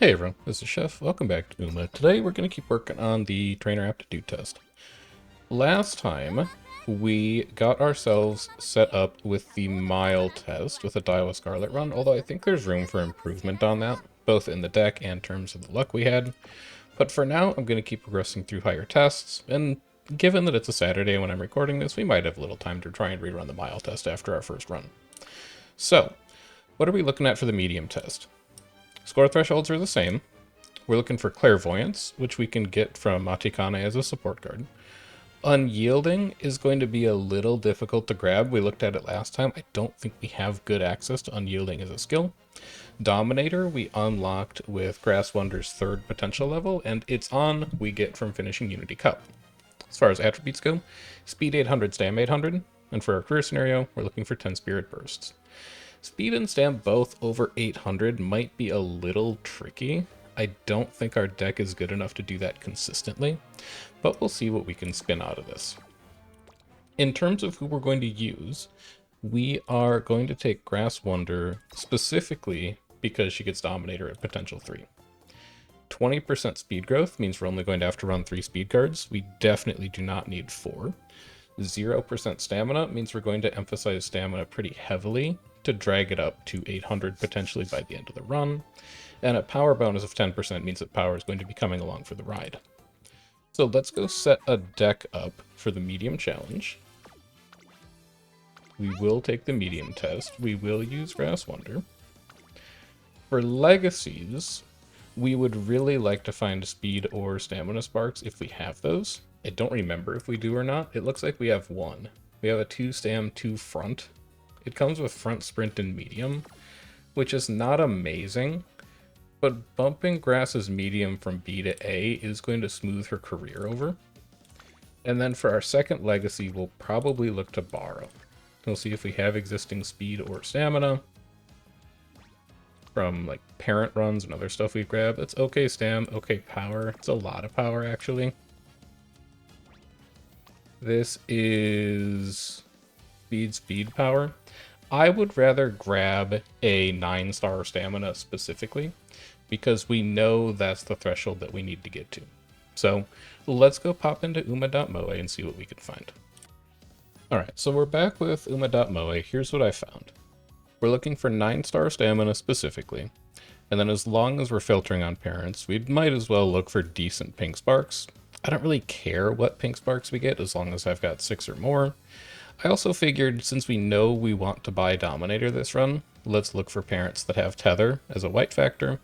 Hey everyone, this is Chef. Welcome back to Uma. Today we're going to keep working on the Trainer Aptitude Test. Last time, we got ourselves set up with the Mile test with a Daiwa Scarlet run, although I think there's room for improvement on that, both in the deck and in terms of the luck we had. But for now, I'm going to keep progressing through higher tests, and given that it's a Saturday when I'm recording this, we might have a little time to try and rerun the Mile test after our first run. So, what are we looking at for the Medium test? Score thresholds are the same. We're looking for Clairvoyance, which we can get from Matikane as a support card. Unyielding is going to be a little difficult to grab. We looked at it last time. I don't think we have good access to Unyielding as a skill. Dominator we unlocked with Grass Wonder's third potential level, and it's on we get from finishing Unity Cup. As far as attributes go, Speed 800, Stam 800, and for our career scenario, we're looking for 10 Spirit Bursts. Speed and Stam both over 800 might be a little tricky. I don't think our deck is good enough to do that consistently, but we'll see what we can spin out of this. In terms of who we're going to use, we are going to take Grass Wonder specifically because she gets Dominator at potential 3. 20% speed growth means we're only going to have to run 3 speed cards. We definitely do not need 4. 0% stamina means we're going to emphasize stamina pretty heavily to drag it up to 800 potentially by the end of the run. And a power bonus of 10% means that power is going to be coming along for the ride. So let's go set a deck up for the medium challenge. We will take the medium test. We will use Grass Wonder. For legacies, we would really like to find speed or stamina sparks if we have those. I don't remember if we do or not. It looks like we have one. We have a 2 stam, 2 front. It comes with front, sprint, and medium, which is not amazing, but bumping Grass's medium from B to A is going to smooth her career over. And then for our second legacy, we'll probably look to borrow. We'll see if we have existing speed or stamina from like parent runs and other stuff we've grabbed. It's okay stam, okay power. It's a lot of power actually. This is speed power. I would rather grab a 9-star stamina specifically because we know that's the threshold that we need to get to. So let's go pop into Uma.moe and see what we can find. Alright, so we're back with Uma.moe. Here's what I found. We're looking for 9-star stamina specifically, and then as long as we're filtering on parents, we might as well look for decent pink sparks. I don't really care what pink sparks we get as long as I've got 6 or more. I also figured since we know we want to buy Dominator this run, let's look for parents that have Tether as a white factor.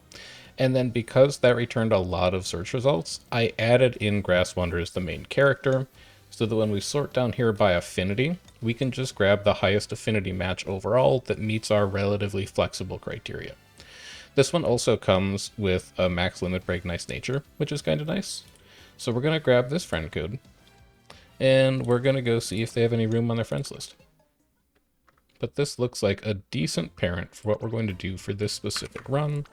And then because that returned a lot of search results, I added in Grass Wonder as the main character, so that when we sort down here by affinity, we can just grab the highest affinity match overall that meets our relatively flexible criteria. This one also comes with a max limit break nice nature, which is kind of nice. So we're going to grab this friend code, and we're going to go see if they have any room on their friends list. But this looks like a decent parent for what we're going to do for this specific run,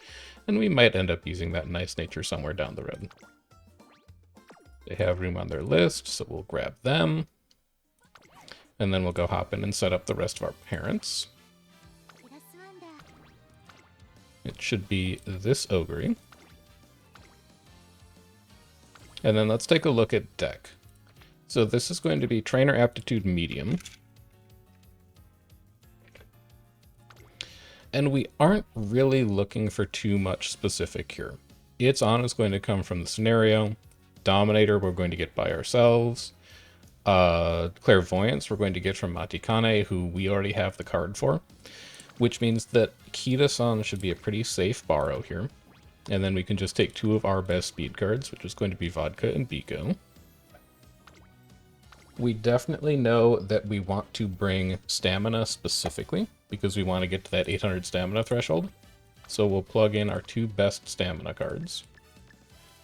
and we might end up using that nice nature somewhere down the road. They have room on their list, so we'll grab them. And then we'll go hop in and set up the rest of our parents. It should be this Ogre. And then let's take a look at deck. So this is going to be Trainer Aptitude Medium. And we aren't really looking for too much specific here. It's on is going to come from the scenario. Dominator we're going to get by ourselves. Clairvoyance we're going to get from Matikane, who we already have the card for. Which means that Kita-san should be a pretty safe borrow here. And then we can just take 2 of our best speed cards, which is going to be Vodka and Biko. We definitely know that we want to bring stamina specifically, because we want to get to that 800 stamina threshold. So we'll plug in our 2 best stamina cards,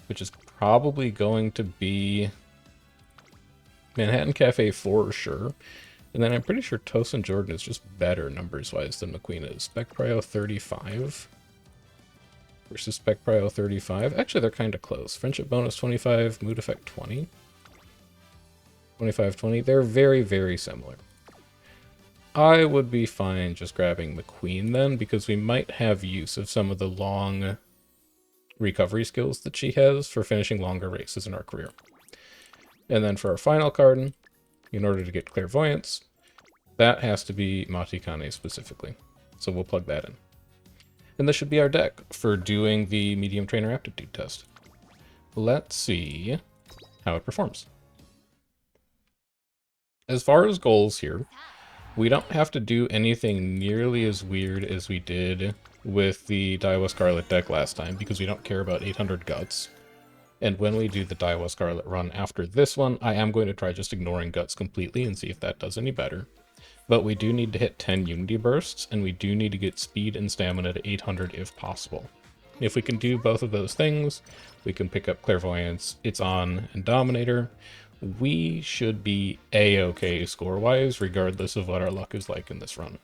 which is probably going to be Manhattan Cafe for sure. And then I'm pretty sure Tosin Jordan is just better numbers-wise than McQueen is. Spec Prio 35 versus Spec Prio 35. Actually, they're kind of close. Friendship bonus 25, mood effect 20. 25-20. They're very, very similar. I would be fine just grabbing McQueen then, because we might have use of some of the long recovery skills that she has for finishing longer races in our career. And then for our final card, in order to get clairvoyance, that has to be Matikane specifically. So we'll plug that in. And this should be our deck for doing the Medium Trainer Aptitude Test. Let's see how it performs. As far as goals here, we don't have to do anything nearly as weird as we did with the Daiwa Scarlet deck last time, because we don't care about 800 guts. And when we do the Daiwa Scarlet run after this one, I am going to try just ignoring guts completely and see if that does any better. But we do need to hit 10 Unity Bursts, and we do need to get speed and stamina to 800 if possible. If we can do both of those things, we can pick up Clairvoyance, It's On, and Dominator. We should be A-okay score-wise, regardless of what our luck is like in this run.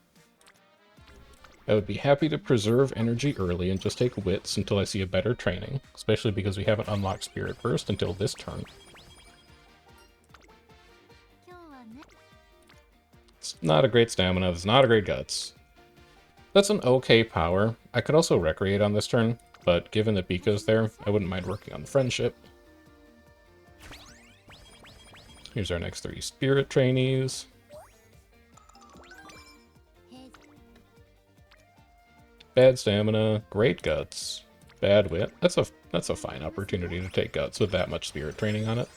I would be happy to preserve energy early and just take wits until I see a better training, especially because we haven't unlocked Spirit Burst until this turn. It's not a great stamina, it's not a great guts. That's an okay power. I could also recreate on this turn, but given that Biko's there, I wouldn't mind working on the friendship. Here's our next 3 spirit trainees. Bad stamina, great guts, bad wit. That's a fine opportunity to take guts with that much spirit training on it.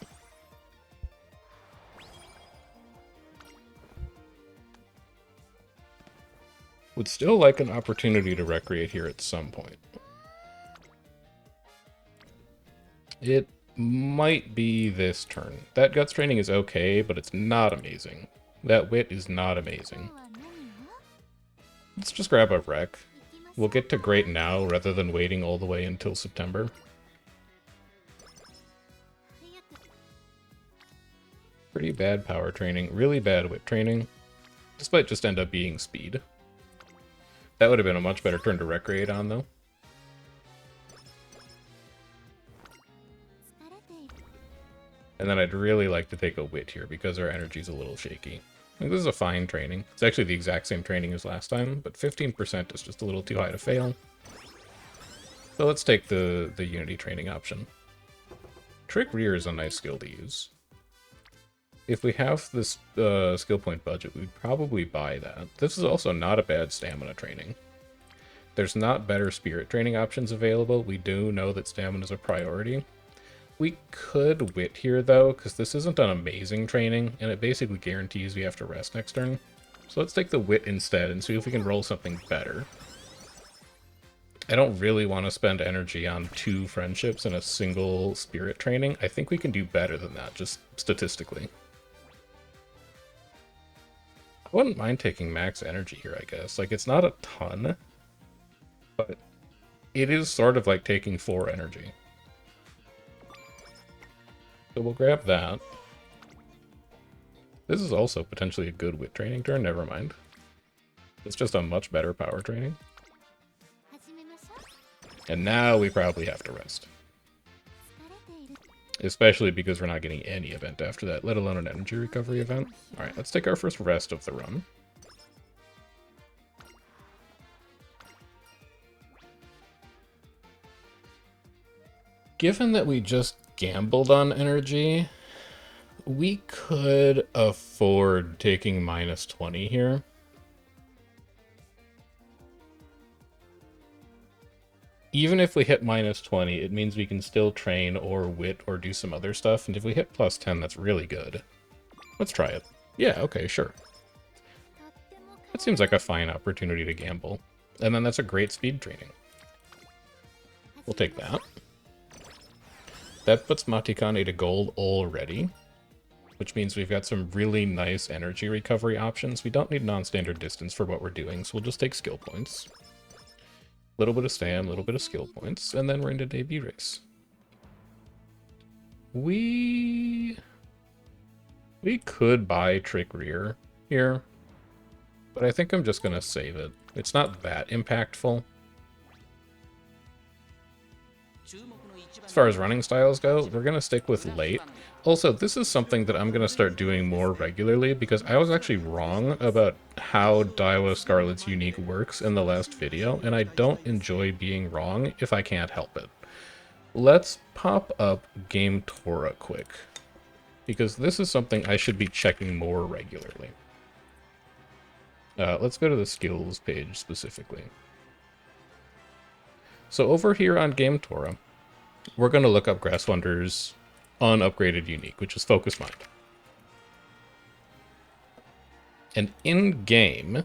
Would still like an opportunity to recreate here at some point. It might be this turn. That guts training is okay, but it's not amazing. That wit is not amazing. Let's just grab a wreck. We'll get to great now rather than waiting all the way until September. Pretty bad power training, really bad wit training. This might just end up being speed. That would have been a much better turn to recreate on, though. And then I'd really like to take a wit here because our energy's a little shaky. I think this is a fine training. It's actually the exact same training as last time, but 15% is just a little too high to fail. So let's take the Unity training option. Trick Rear is a nice skill to use. If we have this skill point budget, we'd probably buy that. This is also not a bad stamina training. There's not better spirit training options available. We do know that stamina is a priority. We could wit here, though, because this isn't an amazing training, and it basically guarantees we have to rest next turn. So let's take the wit instead and see if we can roll something better. I don't really want to spend energy on 2 friendships and a single spirit training. I think we can do better than that, just statistically. I wouldn't mind taking max energy here, I guess. Like, it's not a ton, but it is sort of like taking 4 energy. So we'll grab that. This is also potentially a good wit training turn, never mind. It's just a much better power training. And now we probably have to rest. Especially because we're not getting any event after that, let alone an energy recovery event. Alright, let's take our first rest of the run. Given that we just gambled on energy, we could afford taking -20 here. Even if we hit -20, it means we can still train or wit or do some other stuff, and if we hit +10, that's really good. Let's try it. Yeah, okay, sure. That seems like a fine opportunity to gamble. And then that's a great speed training. We'll take that. That puts Matikane to gold already, which means we've got some really nice energy recovery options. We don't need non-standard distance for what we're doing, so we'll just take skill points. A little bit of stam, a little bit of skill points, and then we're into debut race. We could buy Trick Rear here, but I think I'm just going to save it. It's not that impactful. As far as running styles go, we're going to stick with late. Also, this is something that I'm going to start doing more regularly because I was actually wrong about how Daiwa Scarlet's unique works in the last video, and I don't enjoy being wrong if I can't help it. Let's pop up Game Tora quick, because this is something I should be checking more regularly. Let's go to the skills page specifically. So over here on Game Tora, we're going to look up Grasswonder's unupgraded unique, which is Focus Mind. And in-game,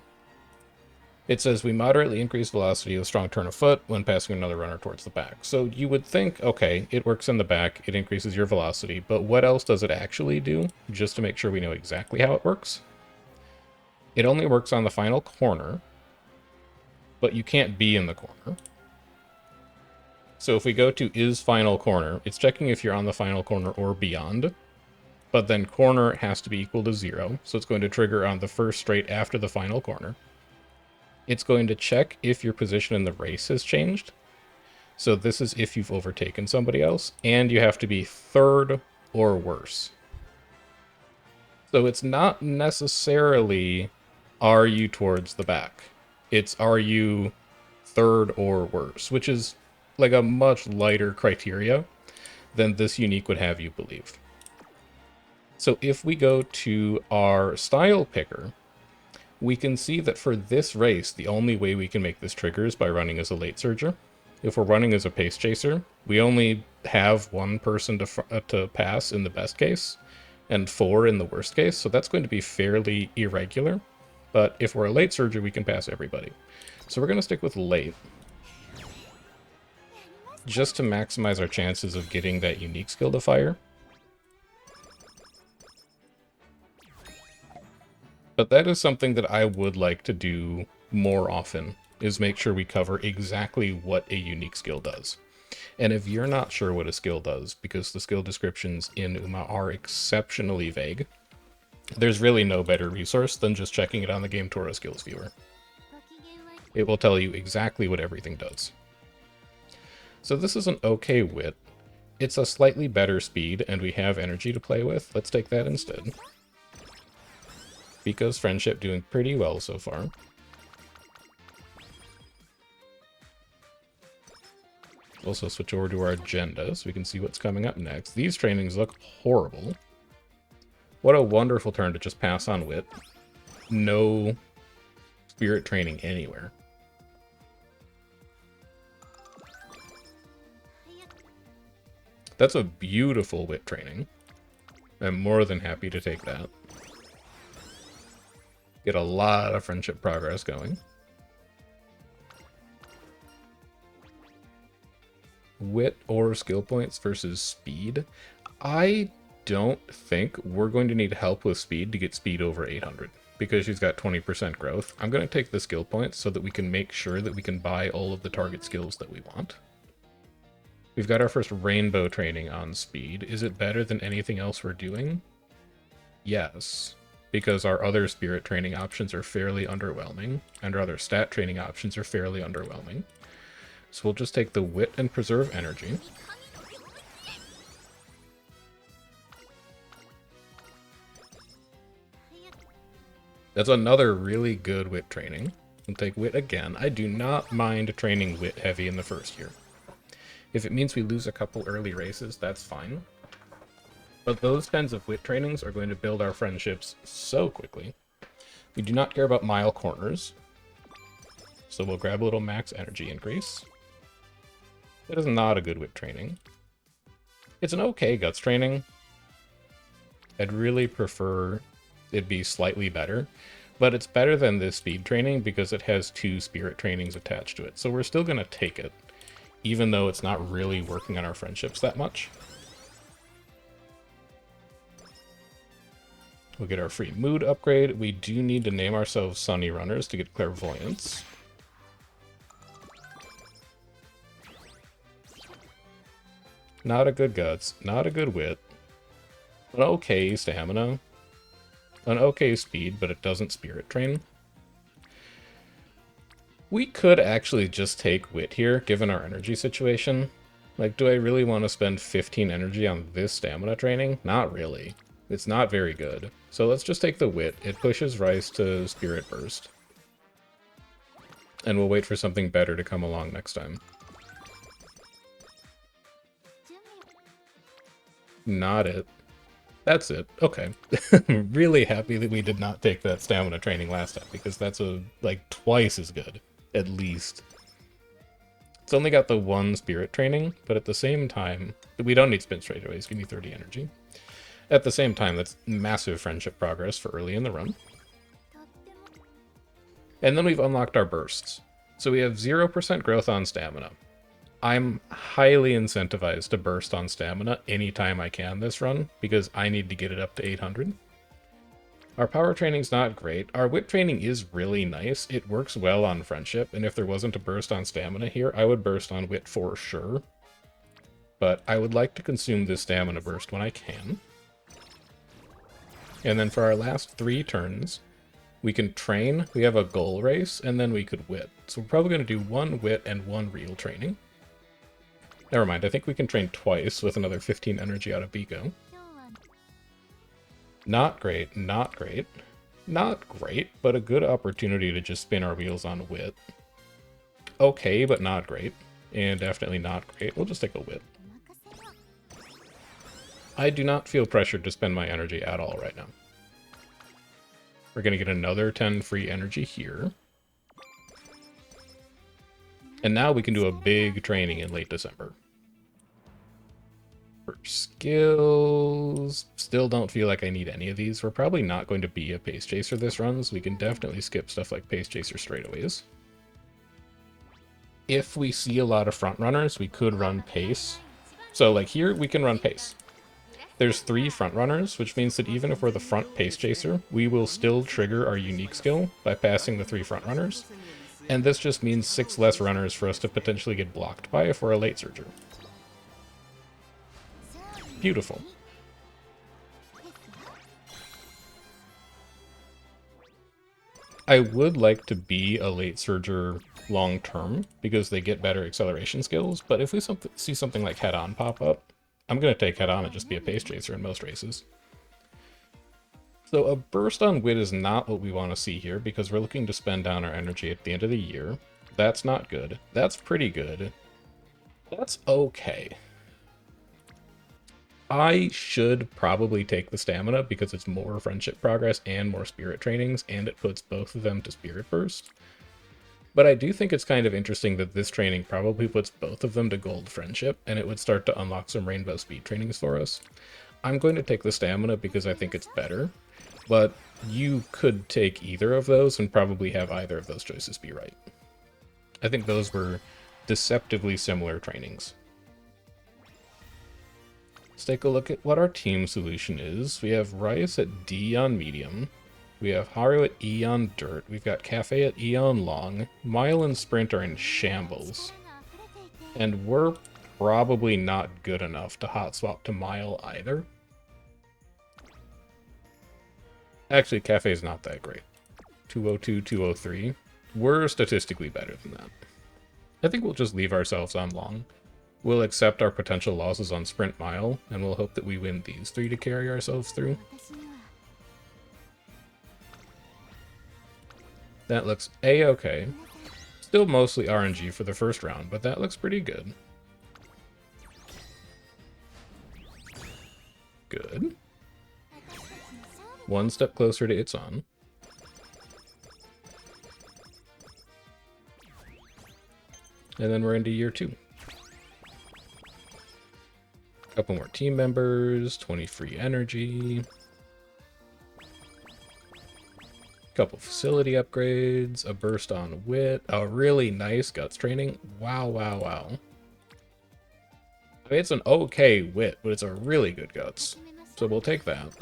it says we moderately increase velocity with strong turn of foot when passing another runner towards the back. So you would think, okay, it works in the back, it increases your velocity, but what else does it actually do? Just to make sure we know exactly how it works. It only works on the final corner, but you can't be in the corner. So if we go to is final corner, it's checking if you're on the final corner or beyond, but then corner has to be equal to 0, so it's going to trigger on the first straight after the final corner. It's going to check if your position in the race has changed. So this is if you've overtaken somebody else, and you have to be third or worse. So it's not necessarily are you towards the back. It's are you third or worse, which is like a much lighter criteria than this unique would have you believe. So if we go to our style picker, we can see that for this race, the only way we can make this trigger is by running as a late surger. If we're running as a pace chaser, we only have one person to pass in the best case, and 4 in the worst case, so that's going to be fairly irregular. But if we're a late surger, we can pass everybody. So we're going to stick with late, just to maximize our chances of getting that unique skill to fire. But that is something that I would like to do more often, is make sure we cover exactly what a unique skill does. And if you're not sure what a skill does, because the skill descriptions in Uma are exceptionally vague, there's really no better resource than just checking it on the Game Tora skills viewer. It will tell you exactly what everything does. So this is an okay wit. It's a slightly better speed, and we have energy to play with. Let's take that instead. Biko's friendship doing pretty well so far. Also switch over to our agenda so we can see what's coming up next. These trainings look horrible. What a wonderful turn to just pass on wit. No spirit training anywhere. That's a beautiful wit training. I'm more than happy to take that. Get a lot of friendship progress going. Wit or skill points versus speed. I don't think we're going to need help with speed to get speed over 800, because she's got 20% growth. I'm going to take the skill points so that we can make sure that we can buy all of the target skills that we want. We've got our first rainbow training on speed. Is it better than anything else we're doing? Yes, because our other spirit training options are fairly underwhelming, and our other stat training options are fairly underwhelming. So we'll just take the wit and preserve energy. That's another really good wit training. We'll take wit again. I do not mind training wit heavy in the first year. If it means we lose a couple early races, that's fine. But those kinds of wit trainings are going to build our friendships so quickly. We do not care about mile corners, so we'll grab a little max energy increase. That is not a good wit training. It's an okay guts training. I'd really prefer it be slightly better, but it's better than this speed training because it has 2 spirit trainings attached to it. So we're still going to take it, even though it's not really working on our friendships that much. We'll get our free mood upgrade. We do need to name ourselves Sunny Runners to get clairvoyance. Not a good guts, not a good wit. An okay stamina. An okay speed, but it doesn't spirit train. We could actually just take wit here, given our energy situation. Like, do I really want to spend 15 energy on this stamina training? Not really. It's not very good. So let's just take the wit. It pushes Rice to Spirit Burst. And we'll wait for something better to come along next time. Not it. That's it. Okay. I'm really happy that we did not take that stamina training last time, because that's like twice as good, at least. It's only got the one spirit training, but at the same time, we don't need spin straightaways, give me 30 energy. At the same time, that's massive friendship progress for early in the run. And then we've unlocked our bursts. So we have 0% growth on stamina. I'm highly incentivized to burst on stamina anytime I can this run, because I need to get it up to 800. Our power training's not great. Our wit training is really nice. It works well on friendship, and if there wasn't a burst on stamina here, I would burst on wit for sure. But I would like to consume this stamina burst when I can. And then for our last 3 turns, we can train, we have a goal race, and then we could wit. So we're probably going to do 1 wit and 1 real training. Never mind, I think we can train twice with another 15 energy out of Biko. Not great, not great. Not great, but a good opportunity to just spin our wheels on wit. Okay, but not great. And definitely not great. We'll just take a wit. I do not feel pressured to spend my energy at all right now. We're going to get another 10 free energy here. And now we can do a big training in late December. For skills, still don't feel like I need any of these. We're probably not going to be a Pace Chaser this run, so we can definitely skip stuff like Pace Chaser straightaways. If we see a lot of front runners, we could run Pace. So like here, we can run Pace. There's 3 front runners, which means that even if we're the front Pace Chaser, we will still trigger our unique skill by passing the 3 front runners. And this just means 6 less runners for us to potentially get blocked by if we're a late surger. Beautiful. I would like to be a late surger long term, because they get better acceleration skills, but if we see something like head-on pop up, I'm going to take head-on and just be a pace chaser in most races. So a burst on wit is not what we want to see here, because we're looking to spend down our energy at the end of the year. That's not good. That's pretty good. That's okay. I should probably take the stamina, because it's more friendship progress and more spirit trainings, and it puts both of them to spirit burst. But I do think it's kind of interesting that this training probably puts both of them to gold friendship, and it would start to unlock some rainbow speed trainings for us. I'm going to take the stamina because I think it's better, but you could take either of those and probably have either of those choices be right. I think those were deceptively similar trainings. Let's take a look at what our team solution is. We have Rice at D on medium. We have Haru at E on dirt. We've got Cafe at E on long. Mile and Sprint are in shambles. And we're probably not good enough to hot swap to Mile either. Actually, Cafe's not that great. 202, 203. We're statistically better than that. I think we'll just leave ourselves on long. We'll accept our potential losses on Sprint Mile, and we'll hope that we win these 3 to carry ourselves through. That looks a-okay. Still mostly RNG for the first round, but that looks pretty good. Good. One step closer to it's on. And then we're into year 2. Couple more team members, 20 free energy. Couple facility upgrades, a burst on wit, a really nice guts training. Wow, wow, wow. I mean, it's an okay wit, but it's a really good guts. So we'll take that.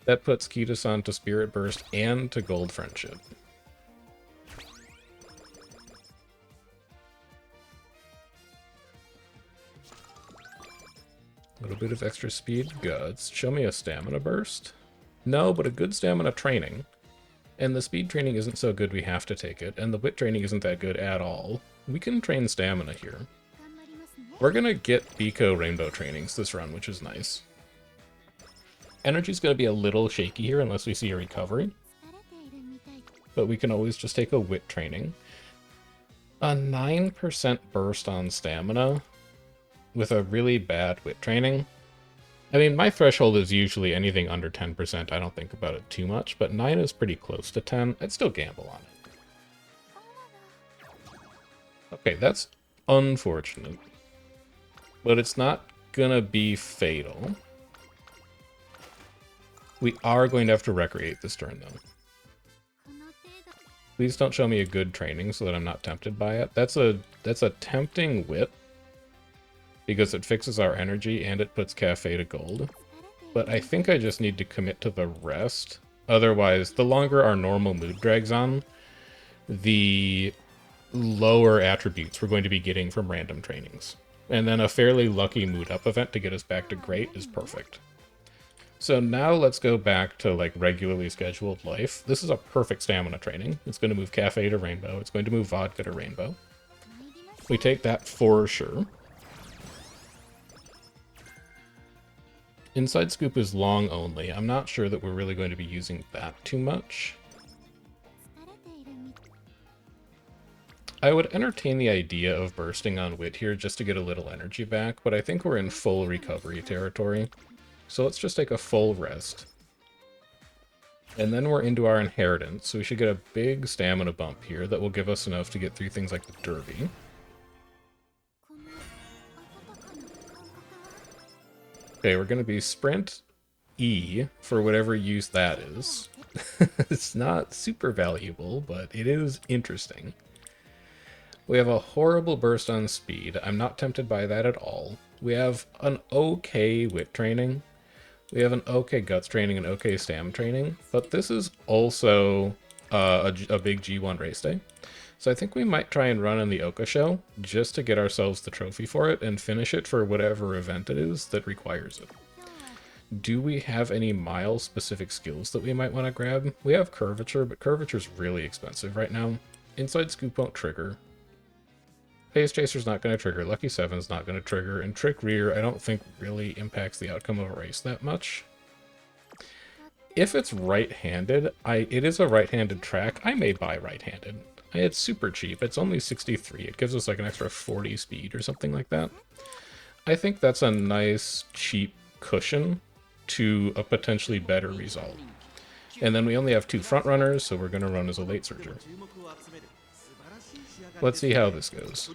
That puts Kita-san to Spirit Burst and to Gold Friendship. A little bit of extra speed guts. Show me a stamina burst. No, but a good stamina training. And the speed training isn't so good we have to take it, and the wit training isn't that good at all. We can train stamina here. We're going to get Biko Rainbow trainings this run, which is nice. Energy's going to be a little shaky here unless we see a recovery. But we can always just take a wit training. A 9% burst on stamina with a really bad wit training. I mean, my threshold is usually anything under 10%. I don't think about it too much, but 9 is pretty close to 10. I'd still gamble on it. Okay, that's unfortunate. But it's not gonna be fatal. We are going to have to recreate this turn, though. Please don't show me a good training so that I'm not tempted by it. That's a tempting wit, because it fixes our energy and it puts Cafe to gold. But I think I just need to commit to the rest. Otherwise, the longer our normal mood drags on, the lower attributes we're going to be getting from random trainings. And then a fairly lucky mood up event to get us back to great is perfect. So now let's go back to like regularly scheduled life. This is a perfect stamina training. It's going to move Cafe to Rainbow. It's going to move Vodka to Rainbow. We take that for sure. Inside Scoop is long only. I'm not sure that we're really going to be using that too much. I would entertain the idea of bursting on Wit here just to get a little energy back, but I think we're in full recovery territory. So let's just take a full rest. And then we're into our inheritance, so we should get a big stamina bump here that will give us enough to get through things like the Derby. Okay, we're going to be Sprint E for whatever use that is. It's not super valuable, but it is interesting. We have a horrible burst on speed. I'm not tempted by that at all. We have an okay wit training. We have an okay guts training and okay stam training, but this is also a big G1 race day. So I think we might try and run in the Oka show just to get ourselves the trophy for it and finish it for whatever event it is that requires it. Do we have any mile specific skills that we might want to grab? We have curvature, but curvature's really expensive right now. Inside Scoop won't trigger. Pace Chaser's not going to trigger, Lucky 7's not going to trigger, and Trick Rear I don't think really impacts the outcome of a race that much. If it's right-handed, it is a right-handed track, I may buy right-handed. It's super cheap, it's only 63, it gives us like an extra 40 speed or something like that. I think that's a nice, cheap cushion to a potentially better result. And then we only have 2 front runners, so we're going to run as a late surger. Let's see how this goes.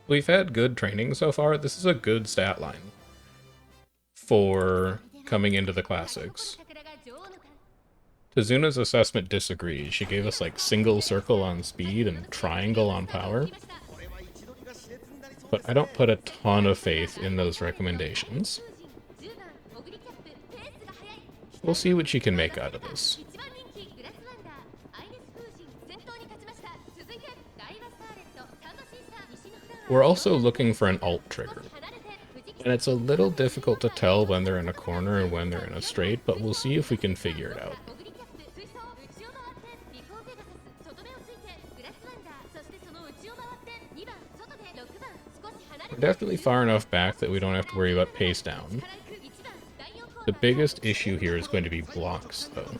We've had good training so far. This is a good stat line for coming into the classics. Tazuna's assessment disagrees. She gave us like single circle on speed and triangle on power. But I don't put a ton of faith in those recommendations. We'll see what she can make out of this. We're also looking for an alt trigger. And it's a little difficult to tell when they're in a corner and when they're in a straight, but we'll see if we can figure it out. We're definitely far enough back that we don't have to worry about pace down. The biggest issue here is going to be blocks, though.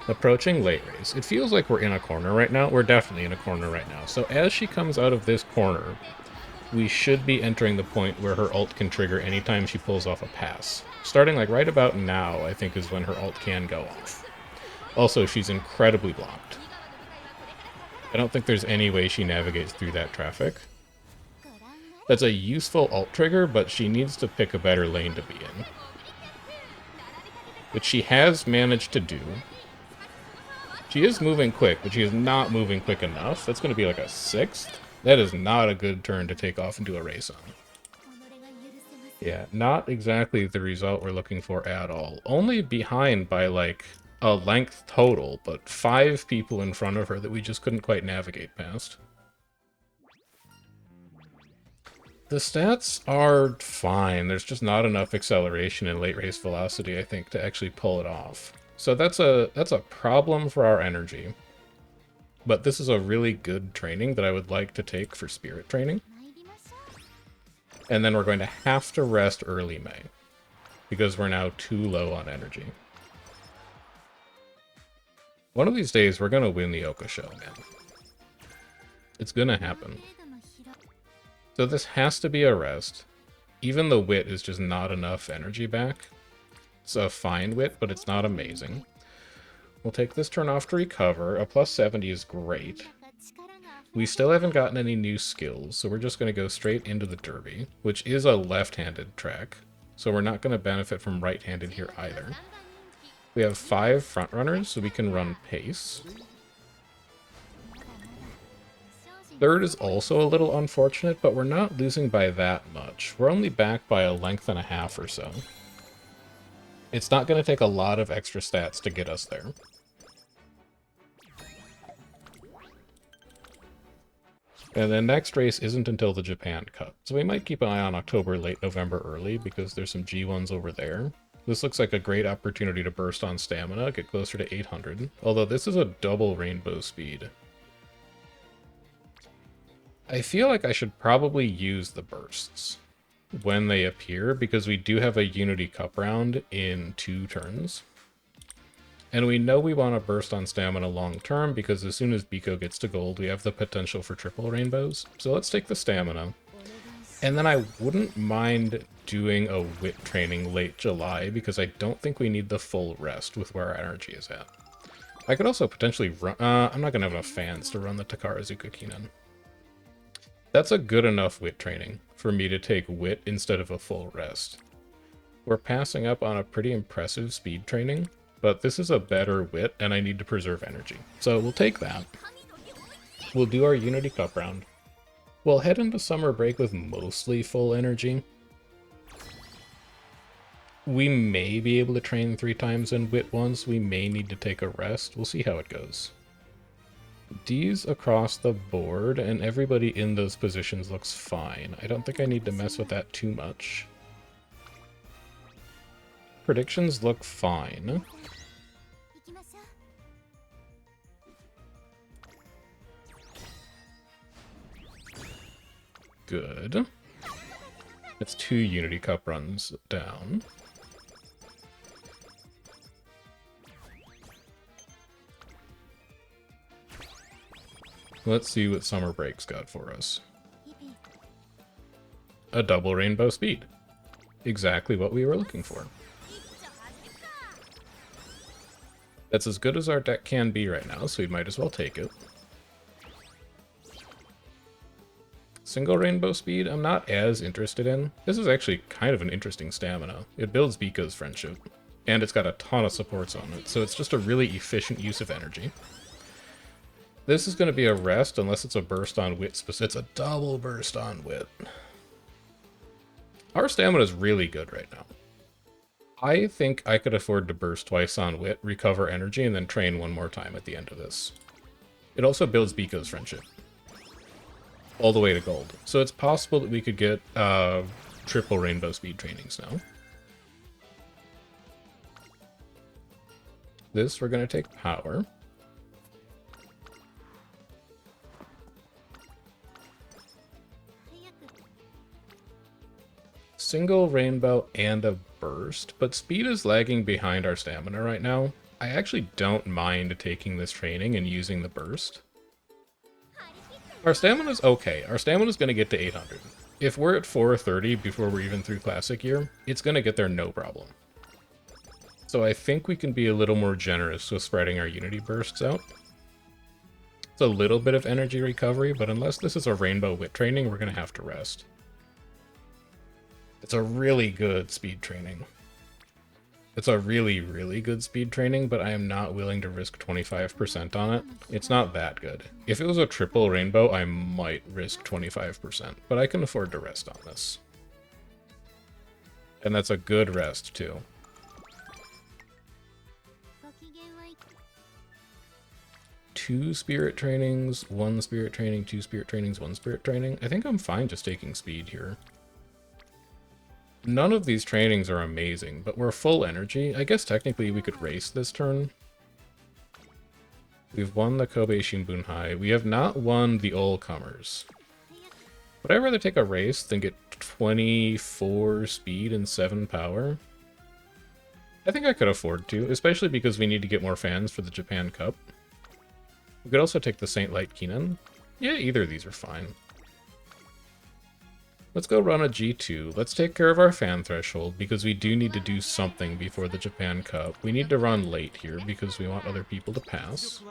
Approaching late race. It feels like we're in a corner right now. We're definitely in a corner right now. So as she comes out of this corner, we should be entering the point where her ult can trigger anytime she pulls off a pass. Starting like right about now, I think, is when her ult can go off. Also, she's incredibly blocked. I don't think there's any way she navigates through that traffic. That's a useful ult trigger, but she needs to pick a better lane to be in. Which she has managed to do. She is moving quick, but she is not moving quick enough. That's going to be like a 6th. That is not a good turn to take off into a race on. Yeah, not exactly the result we're looking for at all. Only behind by like a length total, but 5 people in front of her that we just couldn't quite navigate past. The stats are fine. There's just not enough acceleration and late race velocity, I think, to actually pull it off. So that's a problem for our energy. But this is a really good training that I would like to take for spirit training. And then we're going to have to rest early May, because we're now too low on energy. One of these days, we're going to win the Oka show, man. It's going to happen. So this has to be a rest. Even the wit is just not enough energy back. It's a fine wit, but it's not amazing. We'll take this turn off to recover. A plus 70 is great. We still haven't gotten any new skills, so we're just going to go straight into the derby, which is a left-handed track. So we're not going to benefit from right-handed here either. We have 5 front runners, so we can run pace. Third is also a little unfortunate, but we're not losing by that much. We're only back by a length and a half or so. It's not going to take a lot of extra stats to get us there. And then next race isn't until the Japan Cup, so we might keep an eye on October, late November early, because there's some G1s over there. This looks like a great opportunity to burst on stamina, get closer to 800, although this is a double rainbow speed. I feel like I should probably use the bursts when they appear, because we do have a Unity Cup round in 2 turns. And we know we want to burst on stamina long term, because as soon as Biko gets to gold, we have the potential for triple rainbows. So let's take the stamina. And then I wouldn't mind doing a wit training late July, because I don't think we need the full rest with where our energy is at. I could also potentially run... I'm not going to have enough fans to run the Takarazuka Kinan. That's a good enough wit training for me to take wit instead of a full rest. We're passing up on a pretty impressive speed training, but this is a better wit, and I need to preserve energy. So we'll take that. We'll do our Unity Cup round. We'll head into summer break with mostly full energy. We may be able to train 3 times in wit once. We may need to take a rest. We'll see how it goes. D's across the board, and everybody in those positions looks fine. I don't think I need to mess with that too much. Predictions look fine. Good. It's 2 Unity Cup runs down. Let's see what summer break's got for us. A double rainbow speed. Exactly what we were looking for. That's as good as our deck can be right now, so we might as well take it. Single rainbow speed, I'm not as interested in. This is actually kind of an interesting stamina. It builds Biko's friendship, and it's got a ton of supports on it, so it's just a really efficient use of energy. This is going to be a rest unless it's a burst on wit. It's a double burst on wit. Our stamina is really good right now. I think I could afford to burst twice on wit, recover energy, and then train 1 more time at the end of this. It also builds Biko's friendship all the way to gold. So it's possible that we could get triple rainbow speed trainings now. This, we're going to take power. Single rainbow and a burst, but speed is lagging behind our stamina right now. I actually don't mind taking this training and using the burst. Our stamina's okay. Our stamina's going to get to 800. If we're at 430 before we're even through Classic Year, it's going to get there no problem. So I think we can be a little more generous with spreading our Unity bursts out. It's a little bit of energy recovery, but unless this is a rainbow wit training, we're going to have to rest. It's a really good speed training. It's a really, really good speed training, but I am not willing to risk 25% on it. It's not that good. If it was a triple rainbow, I might risk 25%, but I can afford to rest on this. And that's a good rest, too. Two spirit trainings, 1 spirit training, 2 spirit trainings, 1 spirit training. I think I'm fine just taking speed here. None of these trainings are amazing, but we're full energy. I guess technically we could race this turn. We've won the Kobe Shimbunhai. We have not won the All-Comers. Would I rather take a race than get 24 speed and 7 power? I think I could afford to, especially because we need to get more fans for the Japan Cup. We could also take the Saint Light Keenan. Yeah, either of these are fine. Let's go run a G2. Let's take care of our fan threshold, because we do need to do something before the Japan Cup. We need to run late here, because we want other people to pass.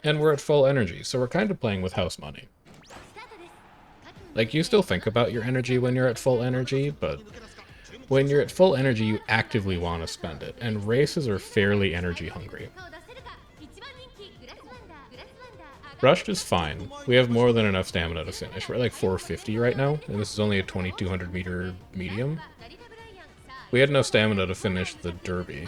And we're at full energy, so we're kind of playing with house money. Like, you still think about your energy when you're at full energy, but when you're at full energy, you actively want to spend it, and races are fairly energy hungry. Rushed is fine. We have more than enough stamina to finish. We're at like 450 right now, and this is only a 2200 meter medium. We had enough stamina to finish the derby.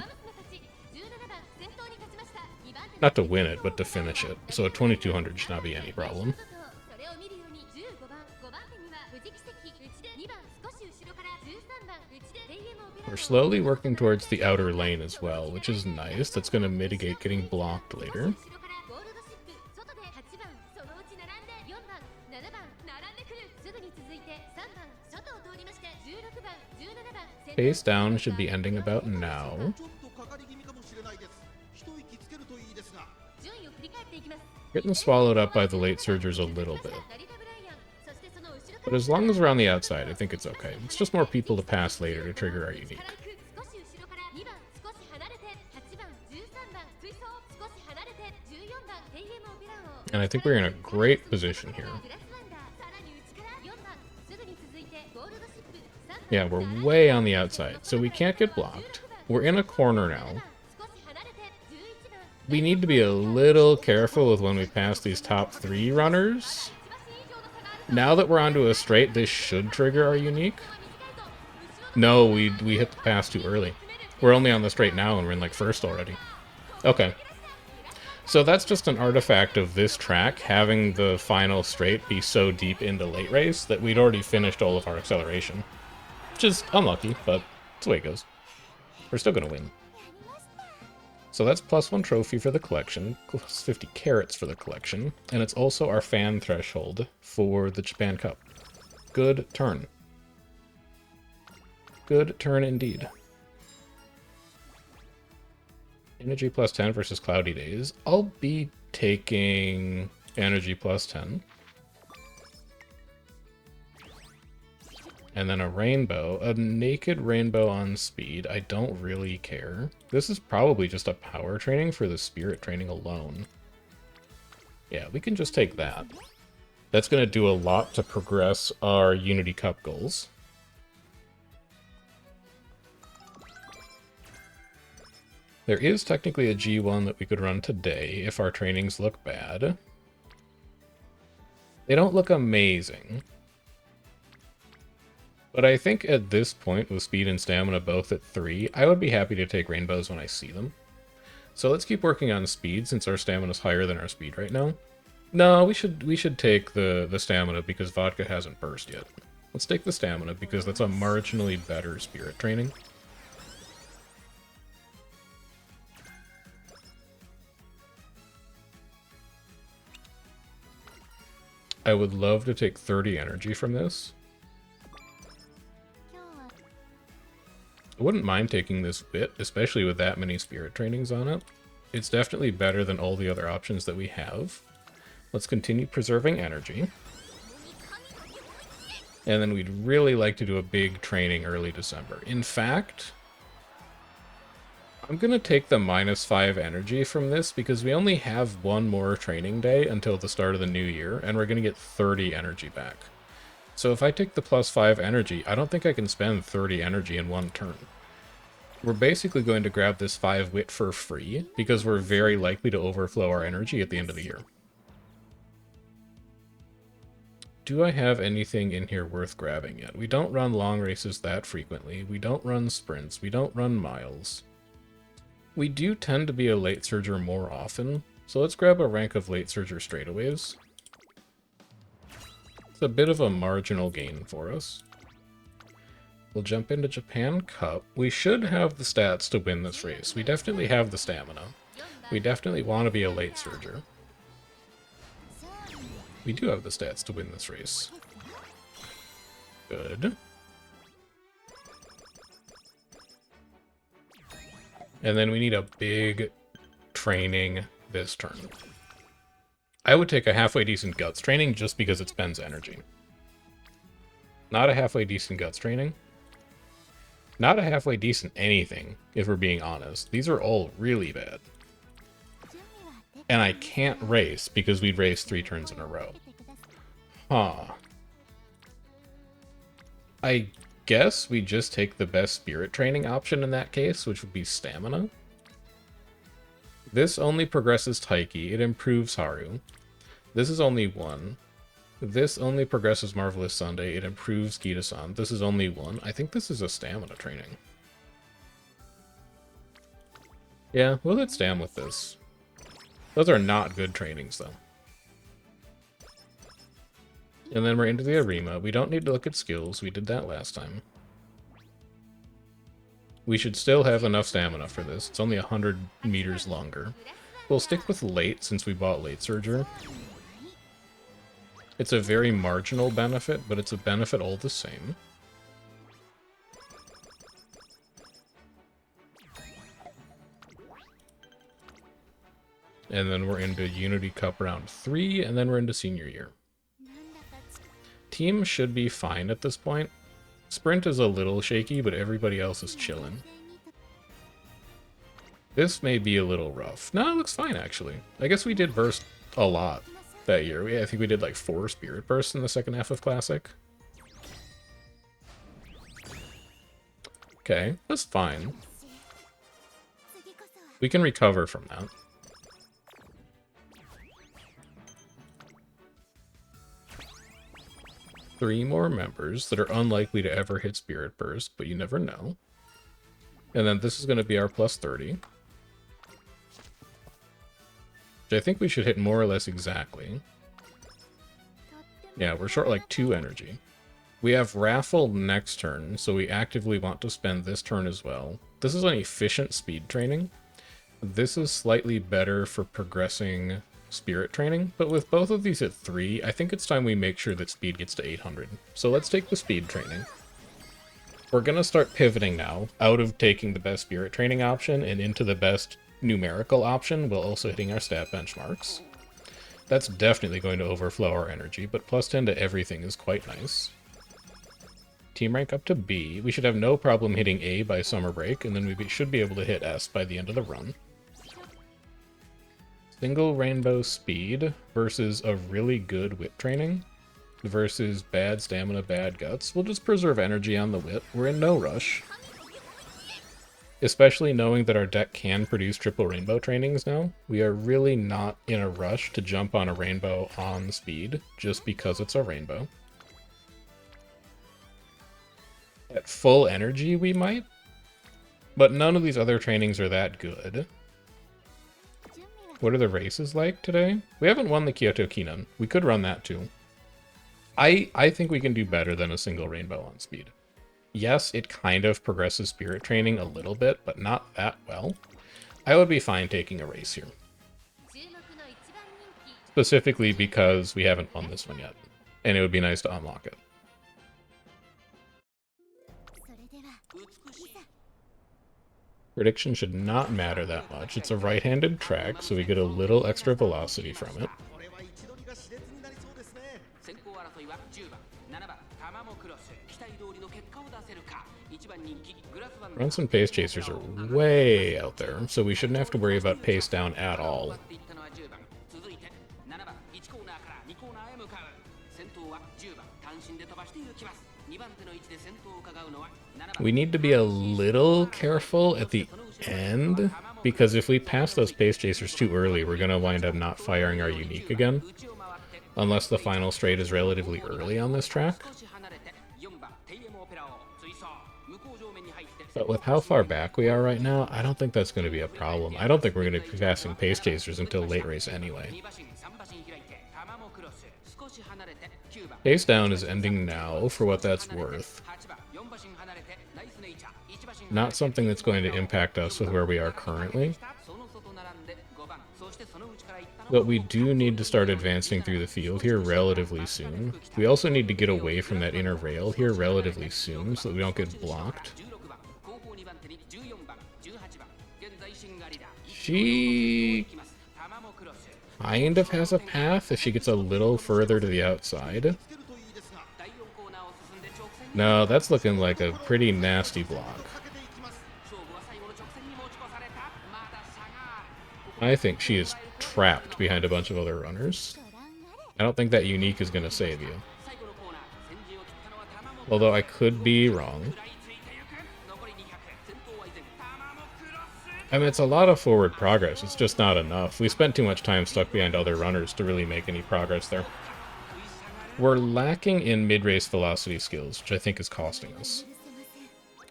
Not to win it, but to finish it. So a 2200 should not be any problem. We're slowly working towards the outer lane as well, which is nice. That's going to mitigate getting blocked later. Face down should be ending about now. Getting swallowed up by the late surgers a little bit. But as long as we're on the outside, I think it's okay. It's just more people to pass later to trigger our unique. And I think we're in a great position here. Yeah, we're way on the outside, so we can't get blocked. We're in a corner now. We need to be a little careful with when we pass these top 3 runners. Now that we're onto a straight, this should trigger our unique. No, we hit the pass too early. We're only on the straight now and we're in like first already. Okay. So that's just an artifact of this track, having the final straight be so deep into late race that we'd already finished all of our acceleration. Which is unlucky, but it's the way it goes. We're still going to win. So that's +1 trophy for the collection, plus 50 carats for the collection, and it's also our fan threshold for the Japan Cup. Good turn. Good turn indeed. Energy +10 versus Cloudy Days. I'll be taking energy +10. And then a rainbow. A naked rainbow on speed. I don't really care. This is probably just a power training for the spirit training alone. Yeah, we can just take that. That's going to do a lot to progress our Unity Cup goals. There is technically a G1 that we could run today if our trainings look bad. They don't look amazing. But I think at this point, with speed and stamina both at 3, I would be happy to take rainbows when I see them. So let's keep working on speed, since our stamina is higher than our speed right now. No, we should take the stamina, because vodka hasn't burst yet. Let's take the stamina, because that's a marginally better spirit training. I would love to take 30 energy from this. I wouldn't mind taking this bit, especially with that many spirit trainings on it. It's definitely better than all the other options that we have. Let's continue preserving energy. And then we'd really like to do a big training early December. In fact, I'm going to take the -5 energy from this because we only have one more training day until the start of the new year, and we're going to get 30 energy back. So if I take the +5 energy, I don't think I can spend 30 energy in one turn. We're basically going to grab this 5 wit for free, because we're very likely to overflow our energy at the end of the year. Do I have anything in here worth grabbing yet? We don't run long races that frequently. We don't run sprints. We don't run miles. We do tend to be a late surger more often, So let's grab a rank of late surger straightaways. It's a bit of a marginal gain for us. We'll jump into Japan Cup. We should have the stats to win this race. We definitely have the stamina. We definitely want to be a late surger. We do have the stats to win this race. Good. And then we need a big training this turn. I would take a halfway decent guts training just because it spends energy. Not a halfway decent guts training. Not a halfway decent anything, if we're being honest. These are all really bad. And I can't race because we'd race 3 turns in a row. Huh. I guess we just take the best spirit training option in that case, which would be stamina. This only progresses Taiki. It improves Haru. This is only 1. This only progresses Marvelous Sunday. It improves Gita-san. This is only 1. I think this is a stamina training. Yeah, we'll hit stam with this. Those are not good trainings, though. And then we're into the Arima. We don't need to look at skills. We did that last time. We should still have enough stamina for this. It's only 100 meters longer. We'll stick with late since we bought late surger. It's a very marginal benefit, but it's a benefit all the same. And then we're into Unity Cup round 3, and then we're into senior year. Team should be fine at this point. Sprint is a little shaky, but everybody else is chilling. This may be a little rough. No, it looks fine, actually. I guess we did burst a lot that year. I think we did like 4 spirit bursts in the second half of Classic. Okay, that's fine. We can recover from that. Three more members that are unlikely to ever hit Spirit Burst, but you never know. And then this is going to be our plus 30. Which I think we should hit more or less exactly. Yeah, we're short like 2 energy. We have Raffle next turn, so we actively want to spend this turn as well. This is an efficient speed training. This is slightly better for progressing spirit training, but with both of these at 3, I think it's time we make sure that speed gets to 800. So let's take the speed training. We're going to start pivoting now, out of taking the best spirit training option and into the best numerical option, while also hitting our stat benchmarks. That's definitely going to overflow our energy, but plus 10 to everything is quite nice. Team rank up to B. We should have no problem hitting A by summer break, and then we should be able to hit S by the end of the run. Single rainbow speed versus a really good whip training versus bad stamina, bad guts. We'll just preserve energy on the whip. We're in no rush. Especially knowing that our deck can produce triple rainbow trainings now. We are really not in a rush to jump on a rainbow on speed just because it's a rainbow. At full energy we might, but none of these other trainings are that good. What are the races like today? We haven't won the Kyoto Kinan. We could run that too. I think we can do better than a single rainbow on speed. Yes, it kind of progresses spirit training a little bit, but not that well. I would be fine taking a race here. Specifically because we haven't won this one yet, and it would be nice to unlock it. Prediction should not matter that much. It's a right-handed track, so we get a little extra velocity from it. Runs and pace chasers are way out there, so we shouldn't have to worry about pace down at all. We need to be a little careful at the end, because if we pass those pace chasers too early, we're going to wind up not firing our unique again. Unless the final straight is relatively early on this track. But with how far back we are right now, I don't think that's going to be a problem. I don't think we're going to be passing pace chasers until late race anyway. Pace down is ending now, for what that's worth. Not something that's going to impact us with where we are currently. But we do need to start advancing through the field here relatively soon. We also need to get away from that inner rail here relatively soon so that we don't get blocked. She kind of has a path if she gets a little further to the outside. No, that's looking like a pretty nasty block. I think she is trapped behind a bunch of other runners. I don't think that unique is going to save you. Although I could be wrong. I mean, it's a lot of forward progress. It's just not enough. We spent too much time stuck behind other runners to really make any progress there. We're lacking in mid-race velocity skills, which I think is costing us.